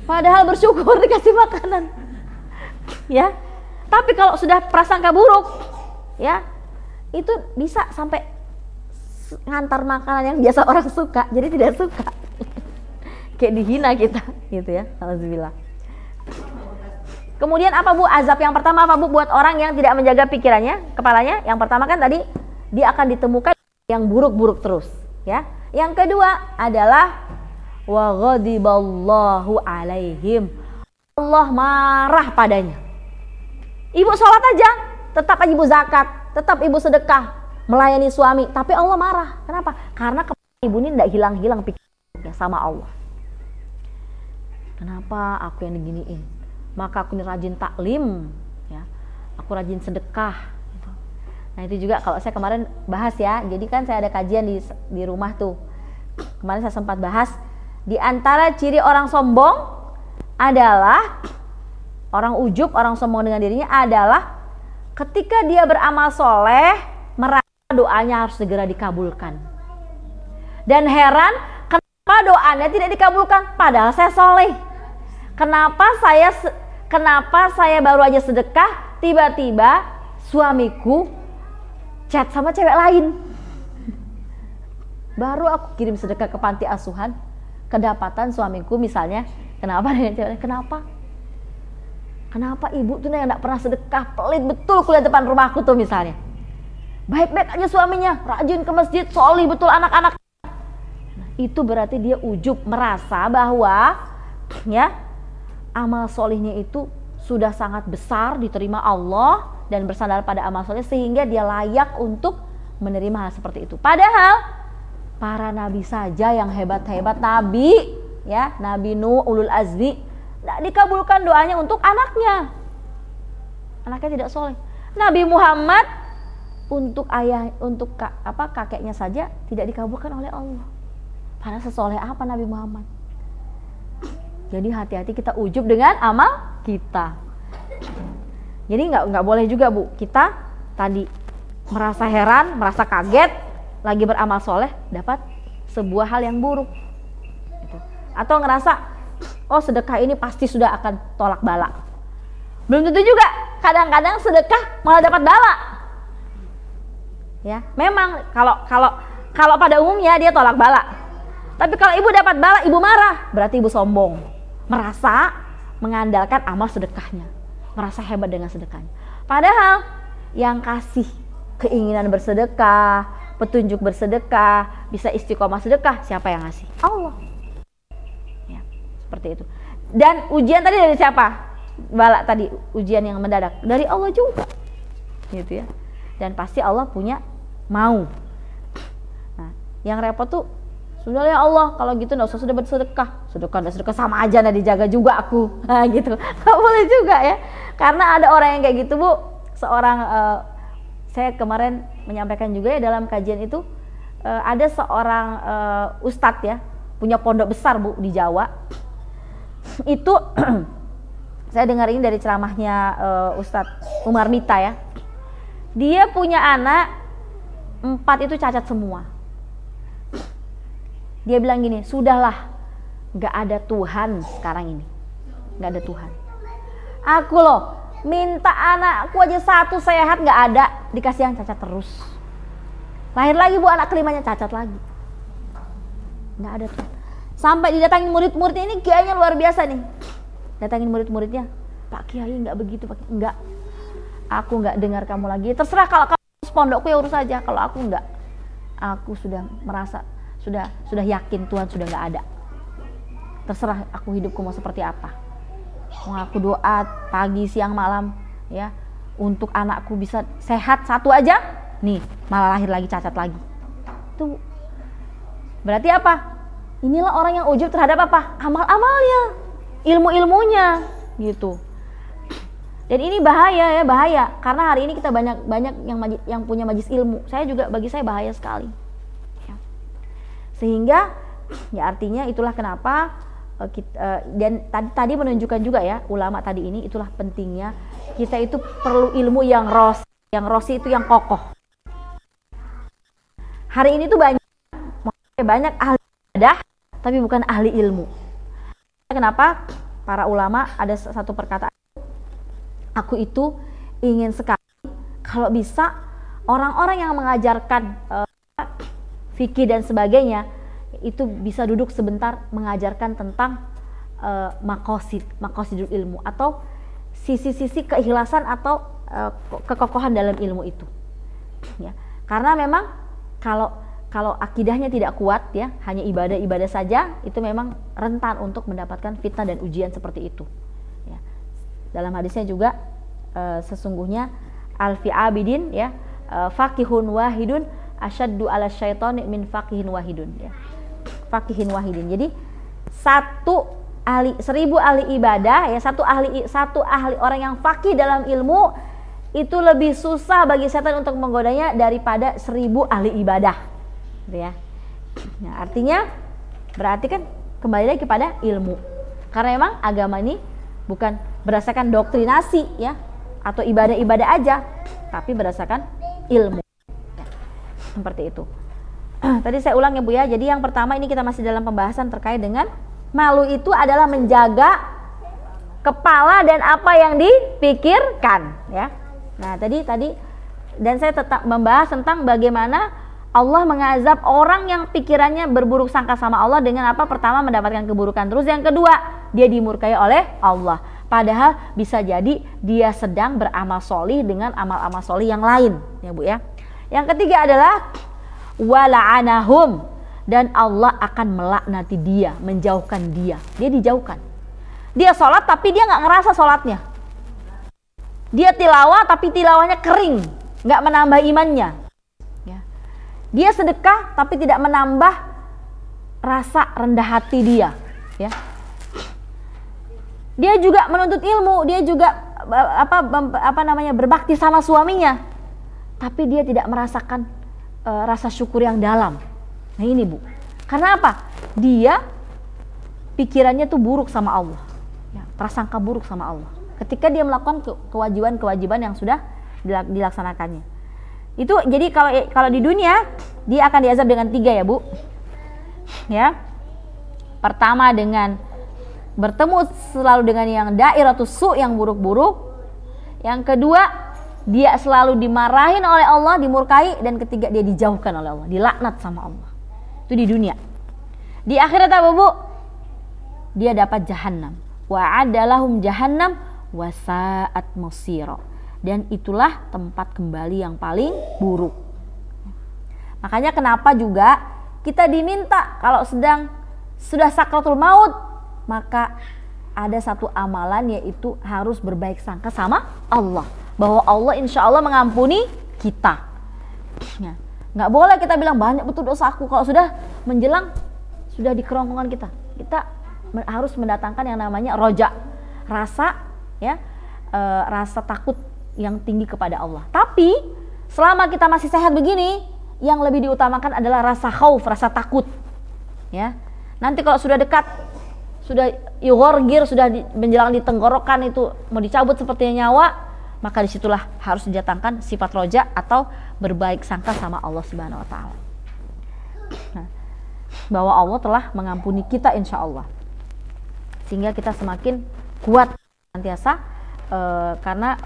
Padahal bersyukur dikasih makanan. Ya. Tapi kalau sudah prasangka buruk, ya, itu bisa sampai ngantar makanan yang biasa orang suka, jadi tidak suka. Kayak dihina kita, gitu ya. Alhamdulillah. Kemudian apa, Bu? Azab yang pertama apa, Bu, buat orang yang tidak menjaga pikirannya, kepalanya? Yang pertama kan tadi dia akan ditemukan yang buruk-buruk terus, ya. Yang kedua adalah wa ghadiballahu alaihim. Allah marah padanya. Ibu sholat aja, tetap ibu zakat, tetap ibu sedekah, melayani suami, tapi Allah marah. Kenapa? Karena ibu ini tidak hilang-hilang pikirnya sama Allah. Kenapa aku yang diginiin? Maka aku ini rajin taklim, ya. Aku rajin sedekah. Gitu. Nah, itu juga kalau saya kemarin bahas ya. Jadi kan saya ada kajian di rumah tuh. Kemarin saya sempat bahas, di antara ciri orang sombong adalah orang ujub, orang sombong dengan dirinya adalah ketika dia beramal soleh, merasa doanya harus segera dikabulkan. Dan heran kenapa doanya tidak dikabulkan padahal saya soleh. Kenapa saya baru aja sedekah, tiba-tiba suamiku chat sama cewek lain. Baru aku kirim sedekah ke panti asuhan, kedapatan suamiku misalnya, kenapa dengan cewek lain? Kenapa ibu tuh yang gak pernah sedekah, pelit betul kuliah depan rumahku tuh misalnya. Baik-baik aja suaminya, rajin ke masjid, solih betul anak-anak. Nah, itu berarti dia ujub, merasa bahwa ya amal solihnya itu sudah sangat besar diterima Allah dan bersandar pada amal solih sehingga dia layak untuk menerima hal seperti itu. Padahal para nabi saja yang hebat-hebat, nabi ya, Nabi Nuh, ulul azmi, tidak dikabulkan doanya untuk anaknya. Anaknya tidak soleh. Nabi Muhammad untuk kakeknya saja tidak dikabulkan oleh Allah. Padahal sesoleh apa Nabi Muhammad? Jadi hati-hati kita ujub dengan amal kita. Jadi nggak boleh juga, Bu, kita tadi merasa heran, merasa kaget, lagi beramal soleh dapat sebuah hal yang buruk. Gitu. Atau ngerasa, oh sedekah ini pasti sudah akan tolak bala. Belum tentu juga. Kadang-kadang sedekah malah dapat bala. Ya, memang kalau pada umumnya dia tolak bala. Tapi kalau ibu dapat bala, ibu marah, berarti ibu sombong. Merasa mengandalkan amal sedekahnya, merasa hebat dengan sedekahnya. Padahal yang kasih keinginan bersedekah, petunjuk bersedekah, bisa istiqomah sedekah, siapa yang ngasih? Allah. Ya, seperti itu. Dan ujian tadi dari siapa? Bala tadi, ujian yang mendadak dari Allah juga, gitu ya. Dan pasti Allah punya mau. Nah, yang repot tuh, sudah ya Allah, kalau gitu nggak usah sudah bersedekah. Sedekah sama aja, nggak dijaga juga aku. Nah, gitu, nggak boleh juga ya. Karena ada orang yang kayak gitu, Bu. Seorang saya kemarin menyampaikan juga ya dalam kajian itu, ada seorang ustadz ya, punya pondok besar, Bu, di Jawa. Itu saya dengar ini dari ceramahnya Ustadz Umar Mita ya. Dia punya anak 4 itu cacat semua. Dia bilang gini, sudahlah, gak ada Tuhan sekarang ini, gak ada Tuhan. Aku loh minta anakku aja 1 sehat, gak ada, dikasih yang cacat terus. Lahir lagi, Bu, anak kelimanya cacat lagi. Gak ada Tuhan. Sampai didatangin murid-muridnya, ini kayaknya luar biasa nih. Datangin murid-muridnya, Pak Kiai nggak begitu, Pak Kiai. Enggak, aku nggak dengar kamu lagi. Terserah, kalau kamu pondokku ya urus saja. Kalau aku enggak, aku sudah merasa sudah yakin Tuhan sudah nggak ada. Terserah aku hidupku mau seperti apa. Mau aku doa pagi, siang, malam ya untuk anakku bisa sehat 1 aja. Nih malah lahir lagi cacat lagi. Itu berarti apa? Inilah orang yang ujub terhadap apa? Amal-amalnya, ilmu-ilmunya, gitu. Dan ini bahaya ya, bahaya. Karena hari ini kita banyak yang punya majlis ilmu. Bagi saya bahaya sekali. Ya. Sehingga, ya artinya itulah kenapa dan tadi menunjukkan juga ya, ulama tadi ini itulah pentingnya kita itu perlu ilmu yang rosi itu yang kokoh. Hari ini tuh banyak ahli ibadah tapi bukan ahli ilmu. Kenapa? Para ulama ada satu perkataan, aku itu ingin sekali kalau bisa orang-orang yang mengajarkan fikih dan sebagainya itu bisa duduk sebentar mengajarkan tentang maqasidul ilmu, atau sisi-sisi keikhlasan atau kekokohan dalam ilmu itu. Ya. Karena memang kalau akidahnya tidak kuat ya, hanya ibadah saja, itu memang rentan untuk mendapatkan fitnah dan ujian seperti itu. Ya. Dalam hadisnya juga sesungguhnya alfi abidin ya, faqihun wahidun asyaddu ala syaitani min faqihin wahidun ya. Faqihin wahidin. Jadi 1000 ahli ibadah ya, satu ahli orang yang faqih dalam ilmu itu lebih susah bagi setan untuk menggodanya daripada 1000 ahli ibadah. Ya. Nah, artinya berarti kan kembali lagi kepada ilmu. Karena memang agama ini bukan berdasarkan doktrinasi ya atau ibadah-ibadah aja, tapi berdasarkan ilmu. Ya. Seperti itu. Tadi saya ulang ya Bu ya. Jadi yang pertama ini kita masih dalam pembahasan terkait dengan malu itu adalah menjaga kepala dan apa yang dipikirkan ya. Nah, tadi dan saya tetap membahas tentang bagaimana Allah mengazab orang yang pikirannya berburuk sangka sama Allah dengan apa? Pertama, mendapatkan keburukan. Terus yang kedua, dia dimurkai oleh Allah. Padahal bisa jadi dia sedang beramal solih dengan amal-amal solih yang lain, ya Bu ya. Yang ketiga adalah wala'anahum, dan Allah akan melaknati dia, menjauhkan dia. Dia dijauhkan. Dia sholat tapi dia nggak ngerasa sholatnya. Dia tilawah tapi tilawahnya kering, nggak menambah imannya. Dia sedekah tapi tidak menambah rasa rendah hati dia, ya. Dia juga menuntut ilmu, dia juga berbakti sama suaminya, tapi dia tidak merasakan rasa syukur yang dalam. Nah ini Bu, karena apa? Dia pikirannya tuh buruk sama Allah, ya, prasangka buruk sama Allah. Ketika dia melakukan kewajiban yang sudah dilaksanakannya. Itu jadi kalau di dunia dia akan diazab dengan 3 ya Bu. Ya. Pertama dengan bertemu selalu dengan yang dairatus su, yang buruk-buruk. Yang kedua, dia selalu dimarahin oleh Allah, dimurkai, dan ketiga dia dijauhkan oleh Allah, dilaknat sama Allah. Itu di dunia. Di akhirat apa Bu? Dia dapat jahannam. Wa'adalahum jahannam wasa'at masira. Dan itulah tempat kembali yang paling buruk. Makanya kenapa juga kita diminta kalau sudah sakratul maut, maka ada satu amalan, yaitu harus berbaik sangka sama Allah, bahwa Allah insya Allah mengampuni kita. Ya. Nggak boleh kita bilang banyak betul dosaku, kalau sudah menjelang, sudah di kerongkongan kita harus mendatangkan yang namanya roja, rasa takut yang tinggi kepada Allah. Tapi selama kita masih sehat begini, yang lebih diutamakan adalah rasa khauf, rasa takut. Ya, nanti kalau sudah dekat, sudah yugorgir, sudah menjelang di tenggorokan itu mau dicabut sepertinya nyawa, maka disitulah harus didatangkan sifat roja atau berbaik sangka sama Allah Subhanahu Wa Taala. Nah, bahwa Allah telah mengampuni kita insya Allah, sehingga kita semakin kuat nantiasa. Karena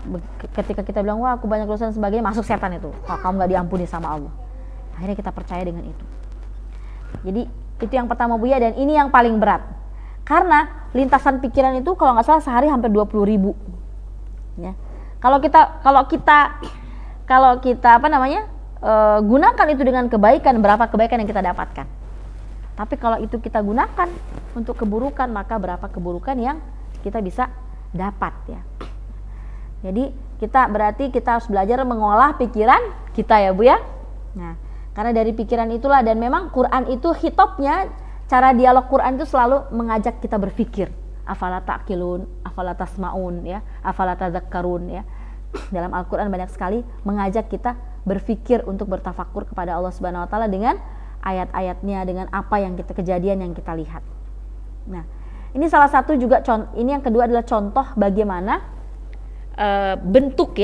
ketika kita bilang wah aku banyak dosa dan sebagainya, masuk setan itu, kamu nggak diampuni sama Allah. Akhirnya kita percaya dengan itu. Jadi itu yang pertama Buya, dan ini yang paling berat. Karena lintasan pikiran itu kalau nggak salah sehari hampir 20.000. Ya. Kalau kita gunakan itu dengan kebaikan, berapa kebaikan yang kita dapatkan. Tapi kalau itu kita gunakan untuk keburukan, maka berapa keburukan yang kita bisa dapat ya. Jadi kita harus belajar mengolah pikiran kita ya Bu ya. Nah, karena dari pikiran itulah, dan memang Quran itu hitopnya, cara dialog Quran itu selalu mengajak kita berpikir. Afala ta'qilun, afala tasma'un ya, afala tadzakkarun ya. Dalam Al-Quran banyak sekali mengajak kita berpikir untuk bertafakur kepada Allah Subhanahu Wa Taala dengan ayat-ayatnya, dengan apa yang kejadian yang kita lihat. Nah, ini salah satu juga ini yang kedua adalah contoh bagaimana bentuk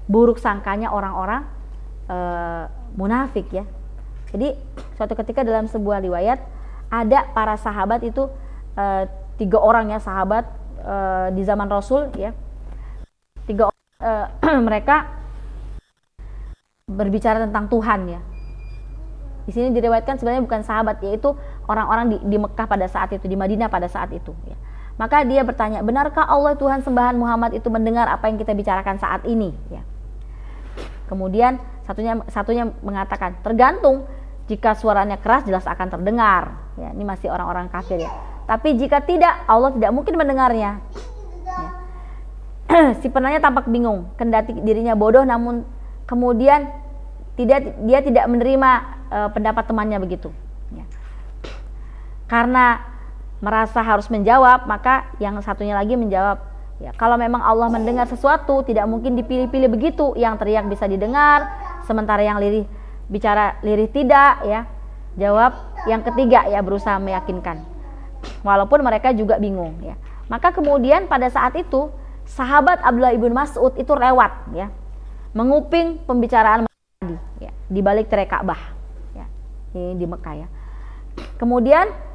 buruk sangkanya orang-orang munafik ya. Jadi suatu ketika dalam sebuah riwayat ada para sahabat itu 3 orang ya, sahabat di zaman Rasul ya. 3 orang mereka berbicara tentang Tuhan ya. Di sini diriwayatkan sebenarnya bukan sahabat, yaitu orang-orang di Mekah pada saat itu, di Madinah pada saat itu ya. Maka dia bertanya, benarkah Allah Tuhan sembahan Muhammad itu mendengar apa yang kita bicarakan saat ini ya. Kemudian satunya mengatakan, tergantung, jika suaranya keras jelas akan terdengar ya. Ini masih orang-orang kafir ya. Tapi jika tidak, Allah tidak mungkin mendengarnya ya. Si penanya tampak bingung, kendati dirinya bodoh, namun kemudian dia tidak menerima pendapat temannya begitu ya. Karena merasa harus menjawab, maka yang satunya lagi menjawab ya, kalau memang Allah mendengar sesuatu, tidak mungkin dipilih-pilih begitu, yang teriak bisa didengar, sementara yang bicara lirih tidak ya. Jawab yang ketiga ya, berusaha meyakinkan, walaupun mereka juga bingung ya. Maka kemudian pada saat itu sahabat Abdullah ibn Mas'ud itu lewat ya, menguping pembicaraan tadi ya, di balik tirai Ka'bah ya, ini di Mekah ya. Kemudian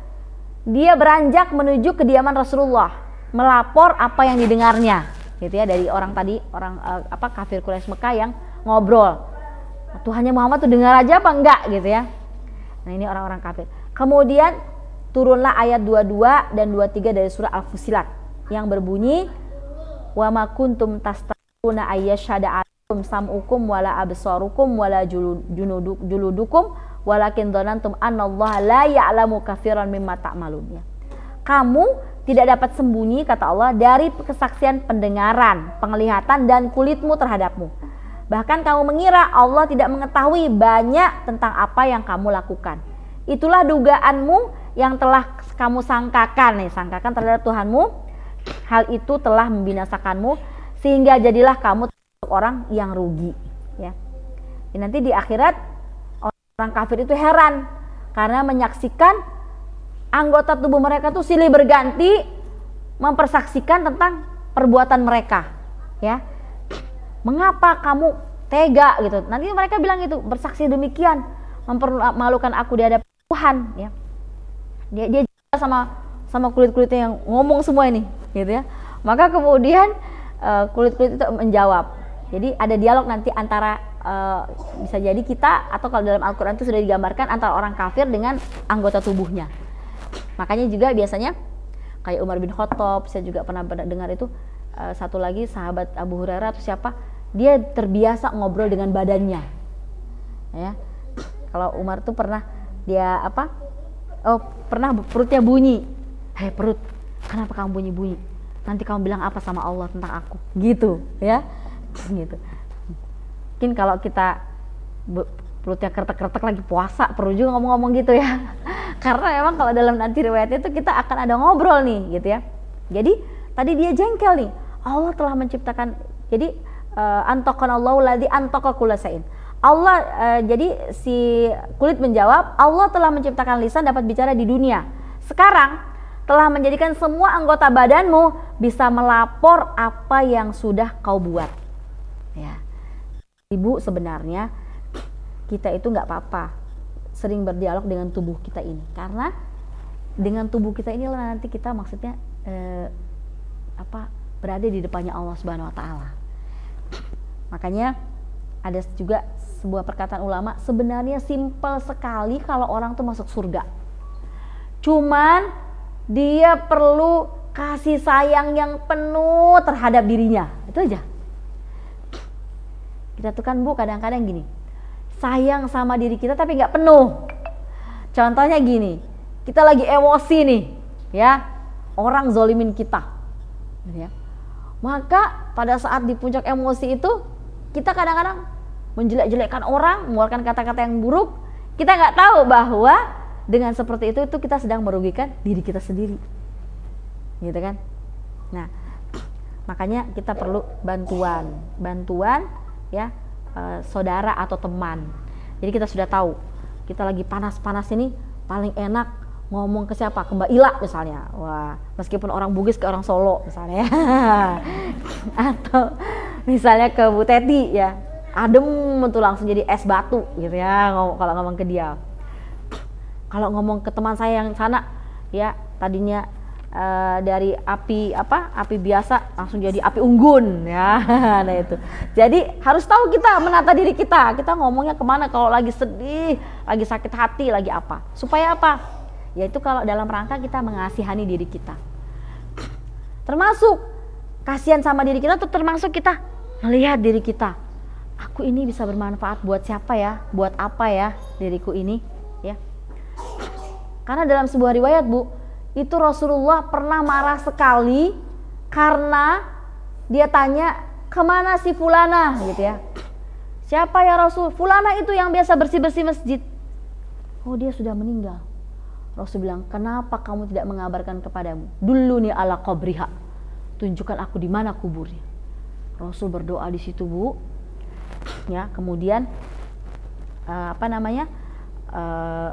dia beranjak menuju kediaman Rasulullah, melapor apa yang didengarnya gitu ya, dari orang tadi, orang kafir Quraisy Mekah yang ngobrol. Tuhannya Muhammad tuh dengar aja apa enggak gitu ya. Nah, ini orang-orang kafir. Kemudian turunlah ayat 22 dan 23 dari surah Al-Fussilat yang berbunyi, wa ma kuntum tastaquna ayyashhada alaikum sam'ukum wala absarukum wala juludukum walakin dhanantum annallaha la ya'lamu katsiran mimma ta'malun ya. Kamu tidak dapat sembunyi, kata Allah, dari kesaksian pendengaran, penglihatan dan kulitmu terhadapmu. Bahkan kamu mengira Allah tidak mengetahui banyak tentang apa yang kamu lakukan. Itulah dugaanmu yang telah kamu sangkakan terhadap Tuhanmu. Hal itu telah membinasakanmu, sehingga jadilah kamu orang yang rugi ya. Nanti di akhirat orang kafir itu heran karena menyaksikan anggota tubuh mereka tuh silih berganti mempersaksikan tentang perbuatan mereka ya. Mengapa kamu tega gitu? Nanti mereka bilang gitu, bersaksi demikian mempermalukan aku di hadapan Tuhan ya. Dia sama kulit-kulitnya yang ngomong semua ini gitu ya. Maka kemudian kulit-kulit itu menjawab. Jadi ada dialog nanti antara bisa jadi kita, atau kalau dalam Al-Quran itu sudah digambarkan antara orang kafir dengan anggota tubuhnya. Makanya juga biasanya kayak Umar bin Khattab, saya juga pernah dengar itu, satu lagi sahabat Abu Hurairah atau siapa, dia terbiasa ngobrol dengan badannya ya. Kalau Umar tuh pernah dia pernah perutnya bunyi, perut Kenapa kamu bunyi-bunyi? Nanti kamu bilang apa sama Allah tentang aku? Gitu ya. Gitu. Mungkin kalau kita perutnya kretek-kretek lagi puasa, perlu juga ngomong-ngomong gitu ya. Karena memang kalau dalam nanti riwayatnya itu kita akan ada ngobrol nih gitu ya. Jadi tadi dia jengkel nih. Allah telah menciptakan, jadi antaqanallahu ladzi antaqa kullasain. Allah jadi si kulit menjawab, Allah telah menciptakan lisan dapat bicara di dunia. Sekarang telah menjadikan semua anggota badanmu bisa melapor apa yang sudah kau buat. Ya. Ibu, sebenarnya kita itu nggak apa-apa sering berdialog dengan tubuh kita ini, karena dengan tubuh kita inilah nanti kita maksudnya berada di depannya Allah Subhanahu Wa Taala. Makanya ada juga sebuah perkataan ulama, sebenarnya simpel sekali kalau orang tuh masuk surga. Cuman dia perlu kasih sayang yang penuh terhadap dirinya. Itu aja. Kita tuh kan Bu kadang-kadang gini, sayang sama diri kita tapi nggak penuh. Contohnya gini, kita lagi emosi nih, ya, orang zolimin kita, ya. Maka pada saat di puncak emosi itu kita kadang-kadang menjelek-jelekkan orang, mengeluarkan kata-kata yang buruk. Kita nggak tahu bahwa dengan seperti itu kita sedang merugikan diri kita sendiri, gitu kan? Nah, makanya kita perlu bantuan, ya, saudara atau teman. Jadi kita sudah tahu, kita lagi panas-panas ini paling enak ngomong ke siapa? Ke Mbak Ila misalnya. Wah, meskipun orang Bugis ke orang Solo misalnya. Atau misalnya ke Bu Teti ya. Adem tuh langsung jadi es batu gitu ya kalau ngomong ke dia. Kalau ngomong ke teman saya yang sana ya, tadinya dari api biasa langsung jadi api unggun ya. Nah itu. Jadi harus tahu kita menata diri kita. Kita ngomongnya kemana kalau lagi sedih, lagi sakit hati, lagi apa? Supaya apa? Yaitu kalau dalam rangka kita mengasihani diri kita. Termasuk kasihan sama diri kita tuh termasuk kita melihat diri kita. Aku ini bisa bermanfaat buat siapa ya? Buat apa ya diriku ini? Ya. Karena dalam sebuah riwayat Bu, itu Rasulullah pernah marah sekali karena dia tanya, kemana si Fulana gitu ya. Siapa ya Rasul? Fulana itu yang biasa bersih-bersih masjid. Oh, dia sudah meninggal. Rasul bilang, kenapa kamu tidak mengabarkan kepadamu? Dulluni ala qabriha. Tunjukkan aku di mana kuburnya. Rasul berdoa di situ Bu. Ya, kemudian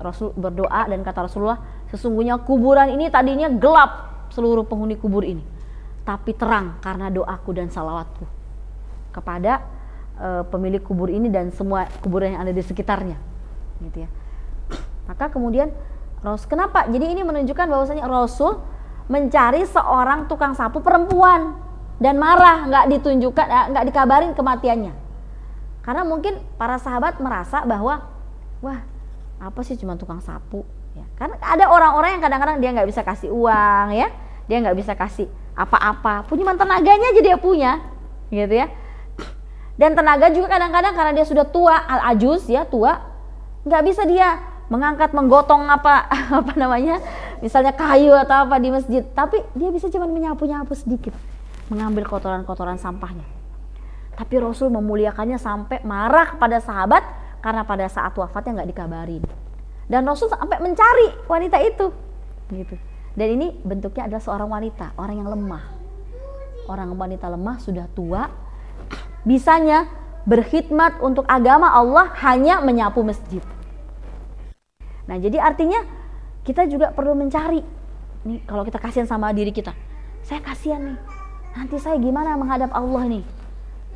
Rasul berdoa dan kata Rasulullah, sesungguhnya kuburan ini tadinya gelap seluruh penghuni kubur ini, tapi terang karena doaku dan salawatku kepada pemilik kubur ini dan semua kuburan yang ada di sekitarnya, gitu ya. Maka kemudian kenapa? Jadi ini menunjukkan bahwasanya Rasul mencari seorang tukang sapu perempuan dan marah, nggak dikabarin kematiannya. Karena mungkin para sahabat merasa bahwa wah, apa sih cuma tukang sapu? Ya, karena ada orang-orang yang kadang-kadang dia nggak bisa kasih uang, ya, dia nggak bisa kasih apa-apa, punya tenaganya aja dia punya, gitu ya. Dan tenaga juga kadang-kadang karena dia sudah tua, al-ajuz ya, tua, nggak bisa dia mengangkat, menggotong misalnya kayu atau apa di masjid, tapi dia bisa cuma menyapu-nyapu sedikit, mengambil kotoran-kotoran sampahnya. Tapi Rasul memuliakannya sampai marah kepada sahabat karena pada saat wafatnya nggak dikabarin, dan Rasul sampai mencari wanita itu, gitu. Dan ini bentuknya adalah seorang wanita, orang yang lemah, orang wanita lemah sudah tua, bisanya berkhidmat untuk agama Allah hanya menyapu masjid. Nah, jadi artinya kita juga perlu mencari nih, kalau kita kasihan sama diri kita, saya kasihan nih, nanti saya gimana menghadap Allah nih.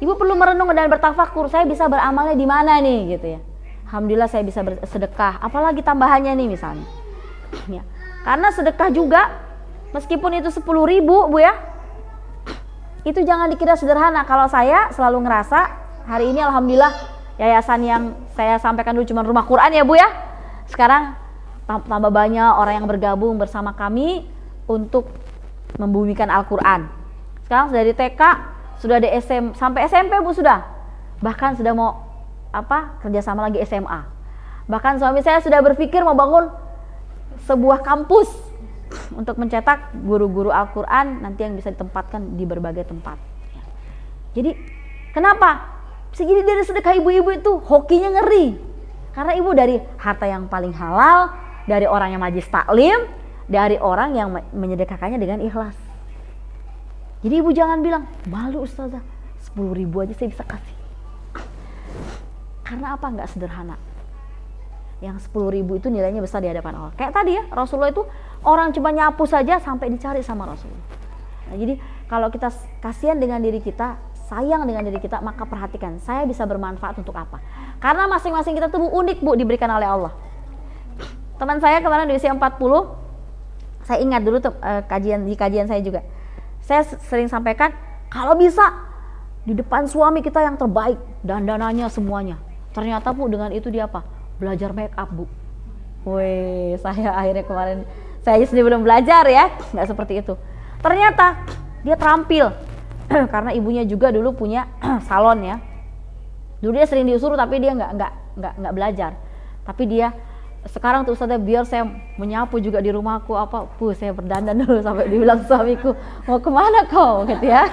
Ibu perlu merenung dan bertafakur, saya bisa beramalnya di mana nih, gitu ya. Alhamdulillah saya bisa bersedekah, apalagi tambahannya nih misalnya. Ya. Karena sedekah juga, meskipun itu 10.000 Bu ya, itu jangan dikira sederhana. Kalau saya selalu ngerasa, hari ini alhamdulillah yayasan yang saya sampaikan dulu cuma rumah Quran ya Bu ya. Sekarang tambah banyak orang yang bergabung bersama kami untuk membumikan Al-Quran. Sekarang sudah di TK, sudah di sampai SMP Bu sudah. Bahkan sudah mau kerjasama lagi SMA. Bahkan suami saya sudah berpikir mau bangun sebuah kampus untuk mencetak guru-guru Al-Quran nanti yang bisa ditempatkan di berbagai tempat. Jadi kenapa? Bisa jadi dari sedekah ibu-ibu itu hokinya ngeri. Karena ibu dari harta yang paling halal, dari orang yang majlis taklim, dari orang yang menyedekahkannya dengan ikhlas. Jadi ibu jangan bilang, malu ustazah, 10.000 aja saya bisa kasih. Karena apa? Nggak sederhana. Yang 10.000 itu nilainya besar di hadapan Allah. Kayak tadi ya, Rasulullah itu orang cuma nyapu saja sampai dicari sama Rasulullah. Nah, jadi kalau kita kasihan dengan diri kita, sayang dengan diri kita, maka perhatikan, saya bisa bermanfaat untuk apa? Karena masing-masing kita tuh unik bu, diberikan oleh Allah. Teman saya kemarin di usia 40, saya ingat dulu tuh kajian saya juga. Saya sering sampaikan, kalau bisa di depan suami kita yang terbaik, dandanannya semuanya. Ternyata bu, dengan itu dia apa? Belajar make up bu. Wih, saya akhirnya kemarin, saya sendiri belum belajar ya, nggak seperti itu. Ternyata dia terampil, karena ibunya juga dulu punya salon ya. Dulu dia sering disuruh tapi dia nggak belajar. Tapi dia sekarang tuh Ustazah, biar saya menyapu juga di rumahku apa, saya berdandan dulu sampai dibilang suamiku, mau kemana kau gitu ya.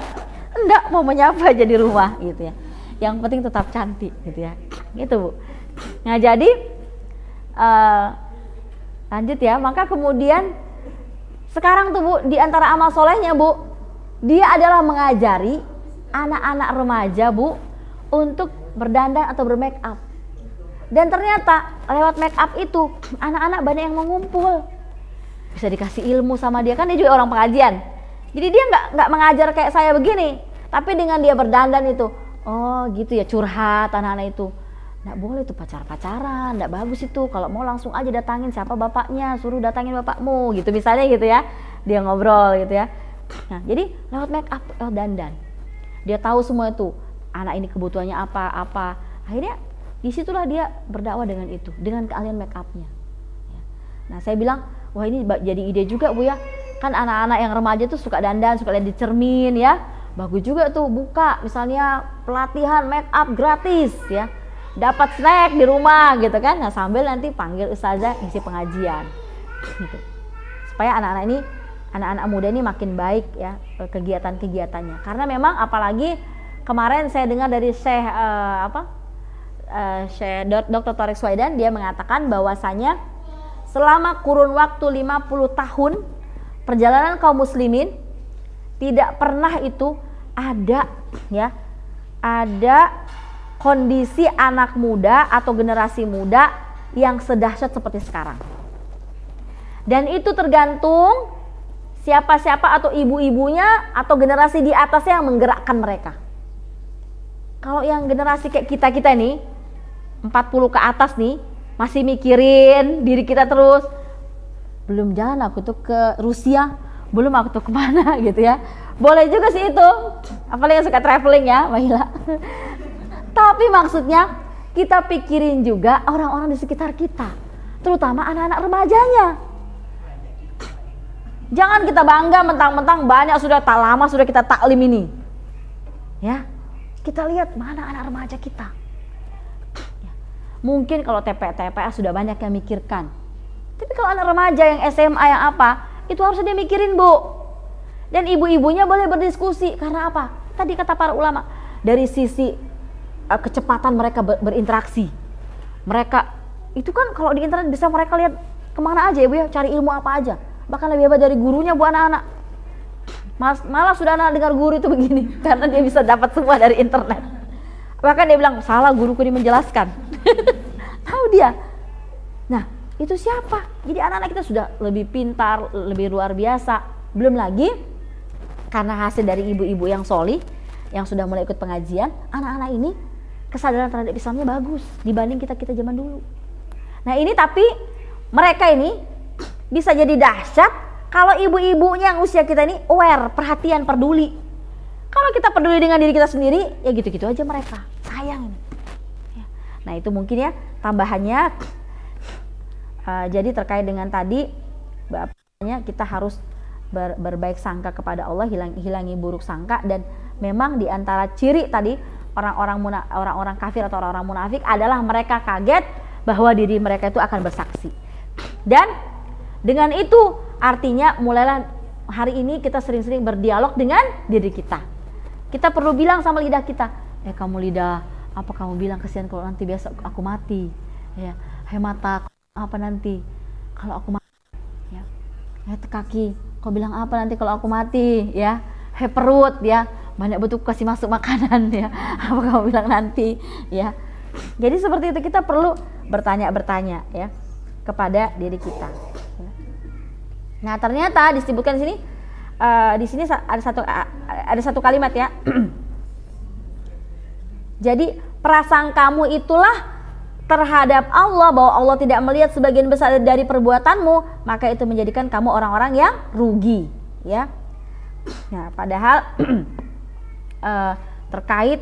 Enggak, mau menyapu aja di rumah gitu ya. Yang penting tetap cantik gitu ya. Gitu bu. Nah jadi lanjut ya, maka kemudian sekarang tuh bu, di antara amal solehnya bu, dia adalah mengajari anak-anak remaja bu untuk berdandan atau bermake up. Dan ternyata lewat make up itu anak-anak banyak yang mengumpul, bisa dikasih ilmu sama dia, kan dia juga orang pengajian. Jadi dia nggak mengajar kayak saya begini, tapi dengan dia berdandan itu, oh gitu ya, curhat anak-anak itu. Nggak boleh tuh pacaran, nggak bagus itu. Kalau mau langsung aja datangin siapa bapaknya, suruh datangin bapakmu gitu misalnya gitu ya. Dia ngobrol gitu ya. Nah jadi lewat make up, lewat dandan, dia tahu semua itu. Anak ini kebutuhannya apa. Akhirnya disitulah dia berdakwah dengan itu, dengan keahlian make upnya. Nah saya bilang, wah ini jadi ide juga bu ya. Kan anak-anak yang remaja tuh suka dandan, suka lihat di cermin ya. Bagus juga tuh buka misalnya pelatihan make up gratis ya. Dapat snack di rumah gitu kan. Nah sambil nanti panggil ustazah isi pengajian gitu. Supaya anak-anak muda ini makin baik ya kegiatan-kegiatannya. Karena memang apalagi kemarin saya dengar dari Syekh Dr. Tariq Suwaidan, dia mengatakan bahwasanya selama kurun waktu 50 tahun perjalanan kaum muslimin tidak pernah itu ada kondisi anak muda atau generasi muda yang sedahsyat seperti sekarang. Dan itu tergantung siapa-siapa atau ibu-ibunya atau generasi di atasnya yang menggerakkan mereka. Kalau yang generasi kayak kita nih 40 ke atas nih, masih mikirin diri kita terus, belum jalan aku tuh ke Rusia, belum aku tuh kemana gitu ya. Boleh juga sih itu, apalagi yang suka traveling ya Mbak Hila. Tapi maksudnya kita pikirin juga orang-orang di sekitar kita, terutama anak-anak remajanya. Jangan kita bangga mentang-mentang banyak sudah tak lama sudah kita taklim ini ya. Kita lihat mana anak remaja kita. Mungkin kalau TPA sudah banyak yang mikirkan. Tapi kalau anak remaja yang SMA yang apa, itu harus dia mikirin bu. Dan ibu-ibunya boleh berdiskusi. Karena apa? Tadi kata para ulama, dari sisi kecepatan mereka berinteraksi. Mereka, itu kan kalau di internet bisa mereka lihat kemana aja ya bu ya, cari ilmu apa aja. Bahkan lebih hebat dari gurunya bu anak-anak. Malah sudah anak dengar guru itu begini. Karena dia bisa dapat semua dari internet. Bahkan dia bilang, salah guruku ini menjelaskan. Tahu dia. Nah, itu siapa? Jadi anak-anak kita sudah lebih pintar, lebih luar biasa. Belum lagi, karena hasil dari ibu-ibu yang solih, yang sudah mulai ikut pengajian, anak-anak ini kesadaran terhadap Islamnya bagus dibanding kita zaman dulu. Nah ini tapi, mereka ini bisa jadi dahsyat kalau ibu-ibunya yang usia kita ini aware, perhatian, peduli. Kalau kita peduli dengan diri kita sendiri, ya gitu-gitu aja mereka. Sayang. Nah itu mungkin ya tambahannya. Jadi terkait dengan tadi, bapaknya kita harus berbaik sangka kepada Allah, hilangi buruk sangka. Dan memang diantara ciri tadi orang-orang kafir atau orang-orang munafik adalah mereka kaget bahwa diri mereka itu akan bersaksi. Dan dengan itu Artinya mulailah hari ini kita sering-sering berdialog dengan diri kita. Kita perlu bilang sama lidah kita, kamu lidah, apa kamu bilang kesian kalau nanti besok aku mati? Ya, hai mata, apa nanti kalau aku mati? Ya, kaki, kau bilang apa nanti kalau aku mati? Ya, hai perut, ya, banyak betul kasih masuk makanan, ya, apa kamu bilang nanti? Ya, jadi seperti itu kita perlu bertanya, ya, kepada diri kita. Ya. Nah ternyata disebutkan di sini ada satu kalimat ya. Jadi prasangkamu itulah terhadap Allah bahwa Allah tidak melihat sebagian besar dari perbuatanmu, maka itu menjadikan kamu orang-orang yang rugi, ya. Nah, padahal terkait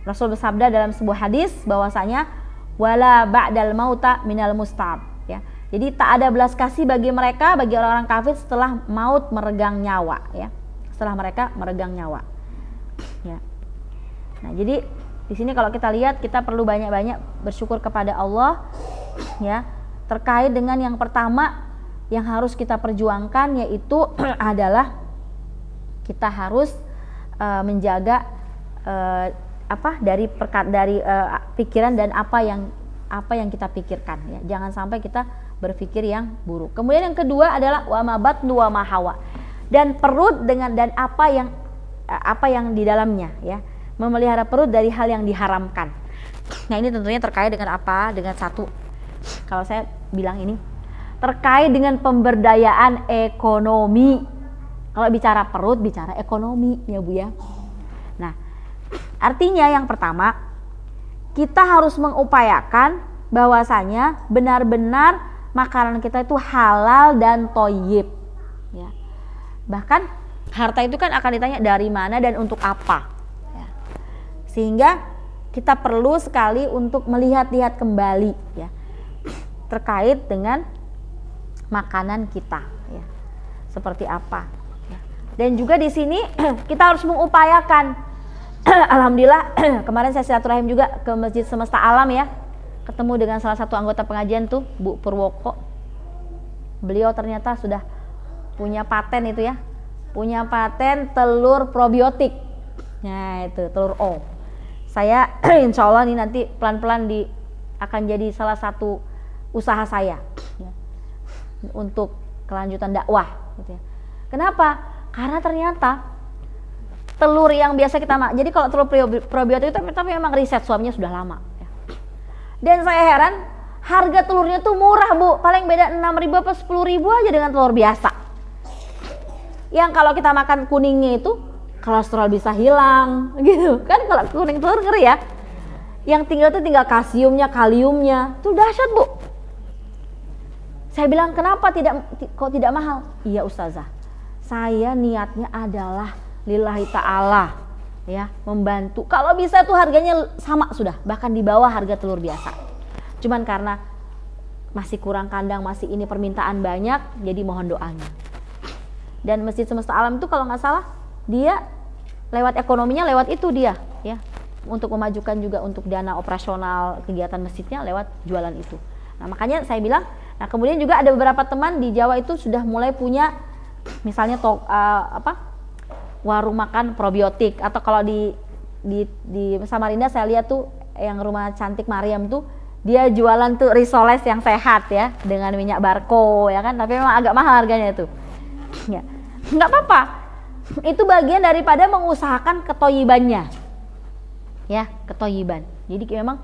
Rasul bersabda dalam sebuah hadis bahwasanya wala ba'dal mauta minal mustab, ya. Jadi tak ada belas kasih bagi orang-orang kafir setelah maut meregang nyawa, ya. Setelah mereka meregang nyawa. Ya. Nah, jadi di sini kalau kita lihat kita perlu banyak-banyak bersyukur kepada Allah, ya. Terkait dengan yang pertama yang harus kita perjuangkan yaitu adalah kita harus menjaga dari pikiran dan apa yang kita pikirkan, ya. Jangan sampai kita berpikir yang buruk. Kemudian yang kedua adalah wa ma batnu wa ma hawa. Dan perut dan apa yang di dalamnya, ya. Memelihara perut dari hal yang diharamkan. Nah, ini tentunya terkait dengan apa? Dengan satu, kalau saya bilang ini terkait dengan pemberdayaan ekonomi. Kalau bicara perut, bicara ekonomi, ya Bu, ya. Nah, artinya yang pertama, kita harus mengupayakan bahwasanya benar-benar makanan kita itu halal dan thayyib, ya. Bahkan harta itu kan akan ditanya dari mana dan untuk apa, ya. Sehingga kita perlu sekali untuk melihat-lihat kembali, ya, terkait dengan makanan kita, ya, seperti apa, ya. Dan juga di sini kita harus mengupayakan. Alhamdulillah kemarin saya silaturahim juga ke Masjid Semesta Alam, ya. Ketemu dengan salah satu anggota pengajian tuh, Bu Purwoko. Beliau ternyata sudah punya paten itu, ya. Punya paten telur probiotik. Nah, itu telur O. Saya insya Allah nih nanti pelan-pelan akan jadi salah satu usaha saya, ya, untuk kelanjutan dakwah, gitu, ya. Kenapa? Karena ternyata telur yang biasa kita makan. Jadi kalau telur probiotik itu tapi memang riset suaminya sudah lama, ya. Dan saya heran, harga telurnya tuh murah, Bu. Paling beda 6.000 apa 10.000 aja dengan telur biasa. Yang kalau kita makan kuningnya itu kolesterol bisa hilang, gitu. Kan kalau kuning telur ngeri, ya. Yang tinggal kalsiumnya, kaliumnya. Itu dahsyat, Bu. Saya bilang, kenapa kok tidak mahal? Iya Ustazah, saya niatnya adalah lillahi ta'ala, ya, membantu. Kalau bisa tuh harganya sama sudah, bahkan di bawah harga telur biasa. Cuman karena masih kurang kandang, masih ini permintaan banyak, jadi mohon doanya. Dan Masjid Semesta Alam itu kalau nggak salah dia lewat ekonominya lewat itu dia, ya, untuk memajukan juga untuk dana operasional kegiatan masjidnya lewat jualan itu. Nah, makanya saya bilang, nah kemudian juga ada beberapa teman di Jawa itu sudah mulai punya misalnya warung makan probiotik, atau kalau di Samarinda saya lihat tuh yang rumah cantik Mariam tuh dia jualan tuh risoles yang sehat, ya, dengan minyak barko, ya kan, tapi memang agak mahal harganya itu, ya. Nggak apa-apa, itu bagian daripada mengusahakan ketoyibannya, ya, ketoyiban. Jadi memang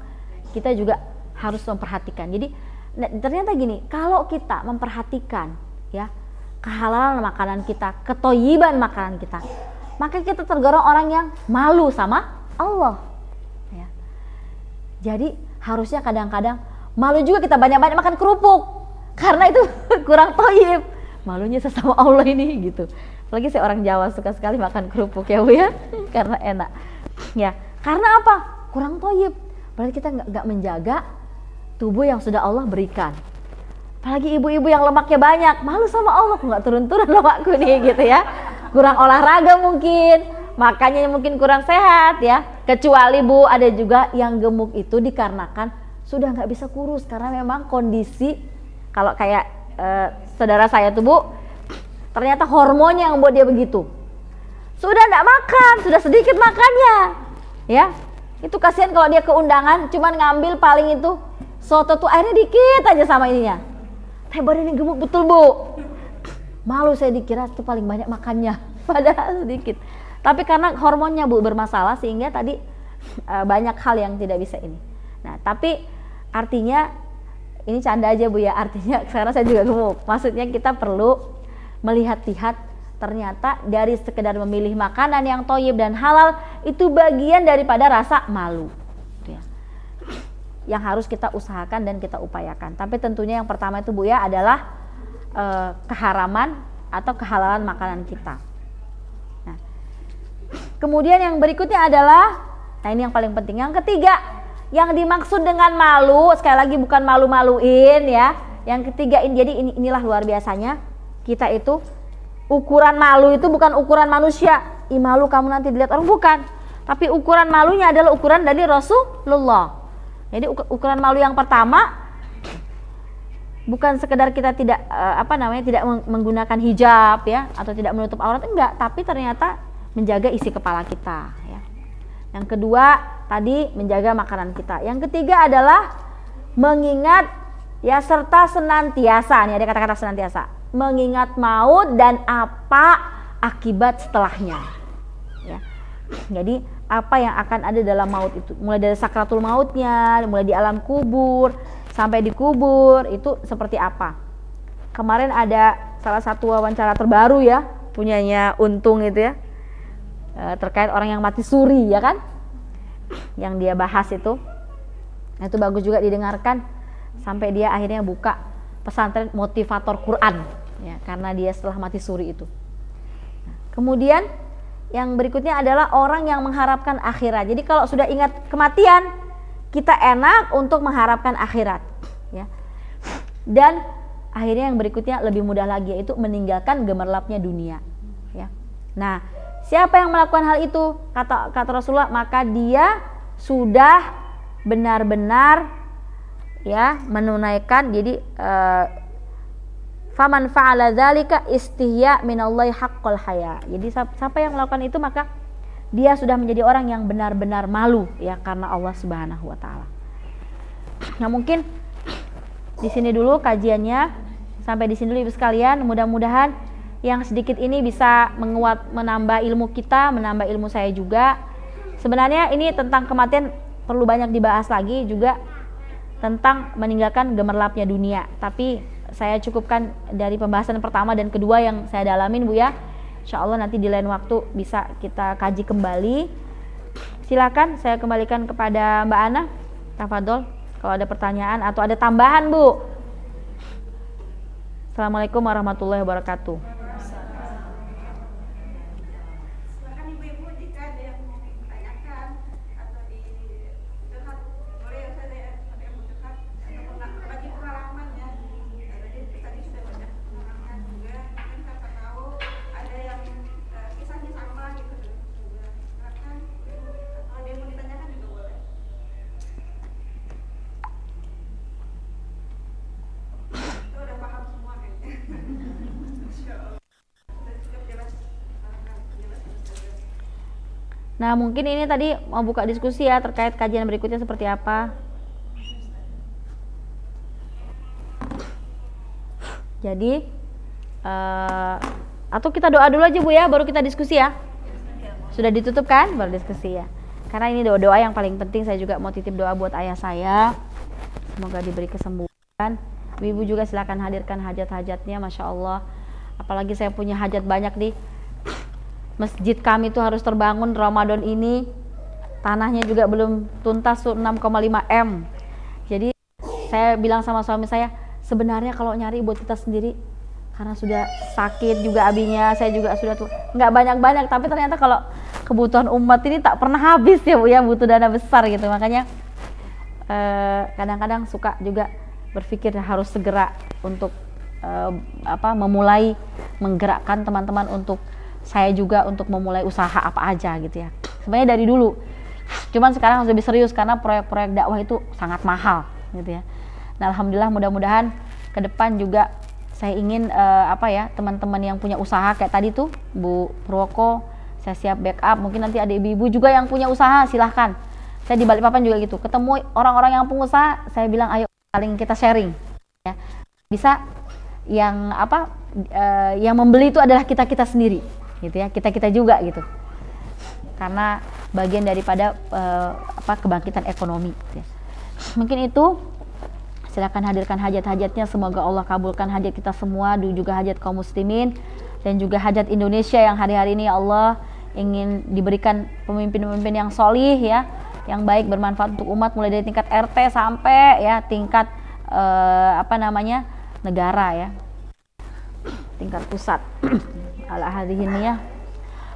kita juga harus memperhatikan. Jadi ternyata gini, kalau kita memperhatikan, ya, kehalalan makanan kita, ketoyiban makanan kita, maka kita tergolong orang yang malu sama Allah, ya. Jadi harusnya kadang-kadang malu juga kita banyak-banyak makan kerupuk, karena itu kurang toyib. Malunya sesama Allah ini, gitu. Apalagi saya orang Jawa suka sekali makan kerupuk, ya Bu, ya, karena enak, ya. Karena apa? Kurang toyib. Berarti kita nggak menjaga tubuh yang sudah Allah berikan. Apalagi ibu-ibu yang lemaknya banyak, malu sama Allah, kok nggak turun-turun lemakku nih, gitu, ya. Kurang olahraga mungkin, makanya mungkin kurang sehat, ya. Kecuali Bu, ada juga yang gemuk itu dikarenakan sudah nggak bisa kurus karena memang kondisi Kalau kayak saudara saya tuh Bu, ternyata hormonnya yang buat dia begitu. Sudah enggak makan, sudah sedikit makannya. Ya. Itu kasihan kalau dia ke undangan cuman ngambil paling itu soto tuh airnya dikit aja sama ininya. Tapi badannya gemuk betul Bu. Malu saya dikira itu paling banyak makannya, padahal sedikit. Tapi karena hormonnya Bu bermasalah sehingga tadi banyak hal yang tidak bisa ini. Nah, tapi artinya ini canda aja Bu ya, artinya sekarang saya juga gemuk. Maksudnya kita perlu melihat-lihat ternyata dari sekedar memilih makanan yang thayyib dan halal itu bagian daripada rasa malu. Ya. Yang harus kita usahakan dan kita upayakan. Tapi tentunya yang pertama itu Bu ya adalah keharaman atau kehalalan makanan kita. Nah, kemudian yang berikutnya adalah, nah ini yang paling penting, yang ketiga, yang dimaksud dengan malu, sekali lagi bukan malu-maluin ya. Yang ketiga ini, jadi inilah luar biasanya kita itu ukuran malu itu bukan ukuran manusia. Ih malu kamu nanti dilihat orang, bukan. Tapi ukuran malunya adalah ukuran dari Rasulullah. Jadi ukuran malu yang pertama bukan sekedar kita tidak tidak menggunakan hijab ya atau tidak menutup aurat, enggak, tapi ternyata menjaga isi kepala kita ya. Yang kedua tadi menjaga makanan kita. Yang ketiga adalah mengingat ya serta senantiasa, nih ada kata-kata senantiasa, mengingat maut dan apa akibat setelahnya ya. Jadi apa yang akan ada dalam maut itu, mulai dari sakratul mautnya, mulai di alam kubur sampai dikubur itu seperti apa. Kemarin ada salah satu wawancara terbaru ya, punyanya Untung itu ya, terkait orang yang mati suri ya kan, yang dia bahas itu bagus juga didengarkan, sampai dia akhirnya buka pesantren motivator Quran ya, karena dia setelah mati suri itu. Kemudian yang berikutnya adalah orang yang mengharapkan akhirat. Jadi kalau sudah ingat kematian, kita enak untuk mengharapkan akhirat ya. Dan akhirnya yang berikutnya lebih mudah lagi, yaitu meninggalkan gemerlapnya dunia ya. Nah, siapa yang melakukan hal itu, kata Rasulullah, maka dia sudah benar-benar ya menunaikan, jadi faman fa'ala dzalika istihya minallahi haqqal haya. Jadi siapa yang melakukan itu maka dia sudah menjadi orang yang benar-benar malu ya karena Allah Subhanahu wa taala. Nah, mungkin di sini dulu kajiannya, sampai di sini dulu Ibu sekalian. Mudah-mudahan yang sedikit ini bisa menambah ilmu kita, menambah ilmu saya juga. Sebenarnya ini tentang kematian perlu banyak dibahas lagi, juga tentang meninggalkan gemerlapnya dunia. Tapi saya cukupkan dari pembahasan pertama dan kedua yang saya dalamin Bu ya. Insya Allah nanti di lain waktu bisa kita kaji kembali. Silakan saya kembalikan kepada Mbak Ana. Tafadhol kalau ada pertanyaan atau ada tambahan Bu. Assalamualaikum warahmatullahi wabarakatuh. Nah, mungkin ini tadi mau buka diskusi ya terkait kajian berikutnya seperti apa. Jadi atau kita doa dulu aja Bu ya, baru kita diskusi ya. Sudah ditutup kan? Baru diskusi ya. Karena ini doa yang paling penting. Saya juga mau titip doa buat ayah saya, semoga diberi kesembuhan. Ibu juga silakan hadirkan hajat-hajatnya, Masya Allah. Apalagi saya punya hajat banyak di masjid kami tuh harus terbangun Ramadan ini. Tanahnya juga belum tuntas tuh 6,5 M. Jadi saya bilang sama suami saya, sebenarnya kalau nyari buat kita sendiri, karena sudah sakit juga abinya, saya juga sudah tuh nggak banyak-banyak, tapi ternyata kalau kebutuhan umat ini tak pernah habis ya Bu ya, butuh dana besar gitu. Makanya kadang-kadang suka juga berpikir harus segera untuk memulai menggerakkan teman-teman untuk saya juga untuk memulai usaha apa aja gitu ya. Sebenarnya dari dulu, cuman sekarang harus lebih serius karena proyek-proyek dakwah itu sangat mahal gitu ya. Nah, alhamdulillah mudah-mudahan ke depan juga saya ingin teman-teman yang punya usaha kayak tadi tuh Bu Purwoko, saya siap backup. Mungkin nanti ada ibu-ibu juga yang punya usaha, silahkan. Saya di Balikpapan juga gitu, ketemu orang-orang yang pengusaha, saya bilang ayo saling kita sharing ya. Bisa yang yang membeli itu adalah kita sendiri gitu ya, kita juga gitu, karena bagian daripada kebangkitan ekonomi gitu ya. Mungkin itu, silakan hadirkan hajat-hajatnya, semoga Allah kabulkan hajat kita semua, juga hajat kaum muslimin dan juga hajat Indonesia yang hari-hari ini Allah ingin diberikan pemimpin-pemimpin yang solih ya, yang baik, bermanfaat untuk umat, mulai dari tingkat RT sampai ya tingkat negara ya, tingkat pusat. Ala hadhihi ya.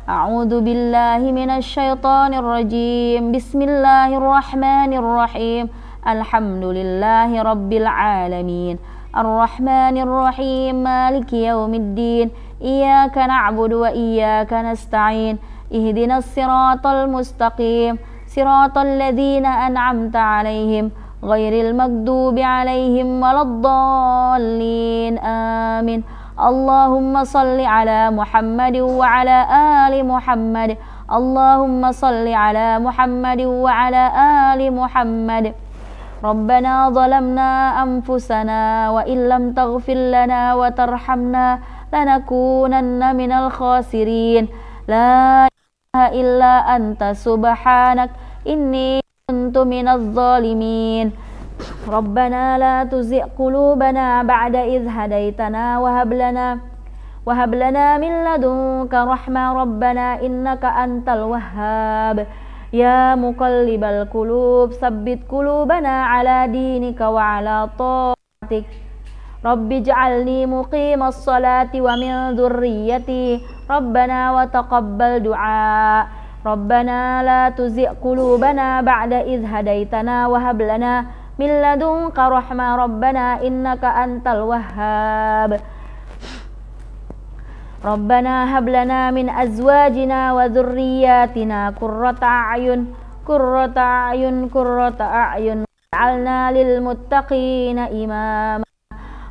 A'udzu billahi minasyaitonir rajim. Bismillahirrahmanirrahim. Alhamdulillahi rabbil alamin. Arrahmanir rahim. Maliki yaumiddin. Iyyaka na'budu wa iyyaka nasta'in. Ihdinas siratal mustaqim. Siratal ladzina an'amta 'alaihim ghairil maghdubi 'alaihim waladdallin. Amin. Allahumma salli ala Muhammad wa ala ali Muhammad. Allahumma salli ala Muhammad wa ala ali Muhammad. Rabbana zalamna anfusana wa illam taghfir lana wa tarhamna lanakunanna minal khasirin. La ilaha illa anta subhanak inni kuntu minaz zalimin. Rabbana la tuzigh qulubana ba'da idh hadaitana wa hab lana min ladunka rahmah. Rabbana innaka antal wahhab. Ya muqallibal qulub sabbit qulubana ala dinika wa ala ta'atik. Rabbi ij'alni muqimas salati wa min dhurriyyati. Rabbana wa taqabbal du'a. Rabbana la tuzigh qulubana ba'da idh hadaitana wa hab lana min ladunka rahmah. Rabbana innaka antal wahhab. Rabbana hab lana min azwajina wa dhurriyyatina qurrata a'yun waj'alna lil muttaqina imama.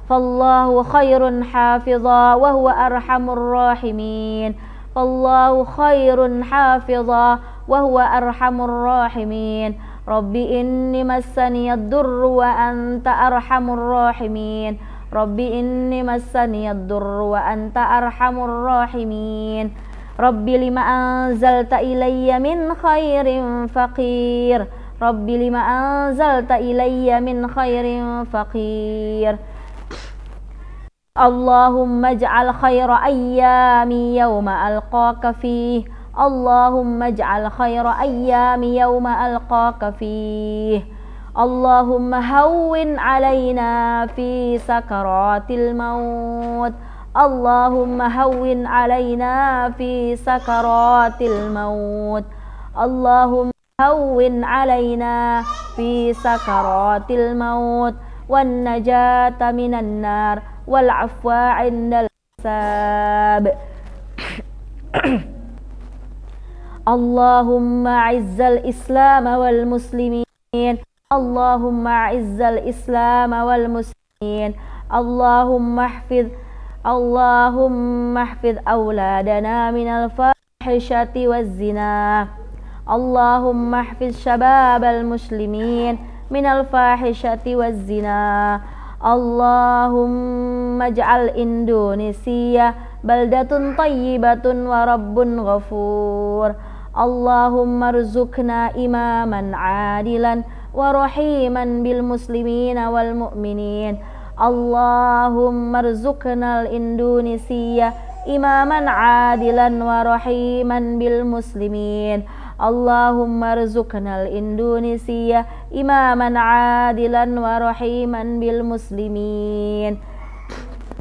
Fallahu khairun hafidha wa huwa arhamur rahimin. Fallahu khairun hafidha wa huwa arhamur rahimin. Rabbi inni massaniyad durru wa anta arhamur rahimin. Rabbi inni massaniyad durru wa anta arhamur rahimin. Rabbi lima anzalta ilayya min khairin faqir. Rabbi lima anzalta ilayya min khairin faqir. Allahumma ij'al khaira ayyami yawma alqaka fih. Allahumma ij'al khaira ayyami yawma alqaka fih. Allahumma hawwin alaina fi sakaratil maut. Allahumma hawwin alaina fi sakaratil maut. Allahumma hawwin alaina fi sakaratil maut. Wan najata minan nar wal afwa 'indal hisab. Allahumma 'izzal islam wal muslimin. Allahumma 'izzal islam wal muslimin. Allahumma ihfidh auladana minal fahishati waz zina. Allahumma ihfidh syababal muslimin minal fahishati waz zina. Allahumma ij'al Indonesia baldatun tayyibatun wa rabbun ghafur. Allahumma rzuqna imaman adilan wa rahiman bil muslimina wal mu'minin. Allahumma rzuqna Indonesia imaman adilan wa rahiman bil muslimin. Allahumma rzuqna Indonesia imaman adilan wa rahiman bil muslimin.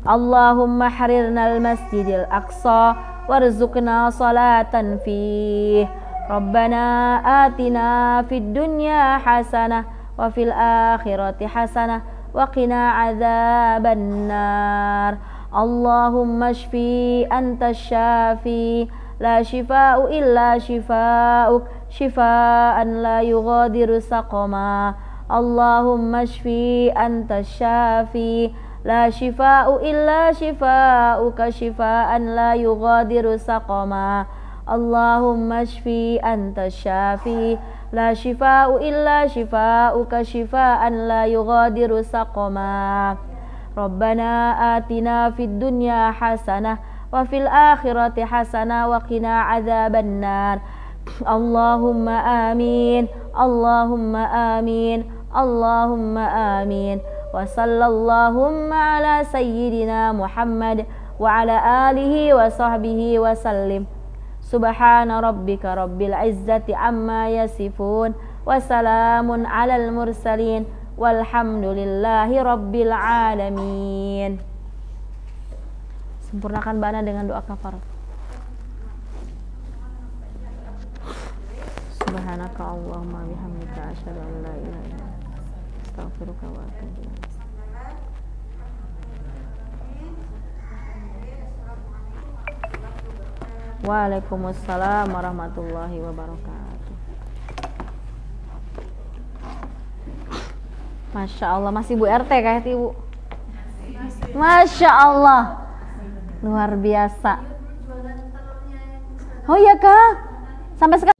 Allahumma harirna al masjidil aqsa warzuqna salatan fih. Rabbana atina fid dunya hasanah wa fil akhirati hasanah wa qina adzaban nar. Allahumma shfi anta syafi. La shifa'u illa shifa'uk, shifa'an la yughadiru saqama. Allahumma shfi anta syafi. la shifa'u illa shifa'uka shifa'an la yughadiru saqama. Allahumma shfi anta syafi la shifa'u illa shifa'uka shifa'an la yughadiru saqama. Rabbana atina fid dunya hasanah wa fil akhirati hasanah wa qina adzabannar. Allahumma amin, Allahumma amin, Allahumma amin. Wa sallallahu ala sayyidina Muhammad wa ala alihi wa sahbihi wa sallim. Subhana rabbika rabbil izzati amma yasifun wa salamun alal mursalin walhamdulillahi rabbil alamin. Sempurnakan bana dengan doa kafarat. Subhanaka Allahumma bihamdika asyhadu an la ilaha illa anta astaghfiruka wa atubu ilaik. Waalaikumsalam warahmatullahi wabarakatuh. Masya Allah, masih Bu RT kayak Ibu. Masya Allah, luar biasa. Oh iya Kak, sampai sekarang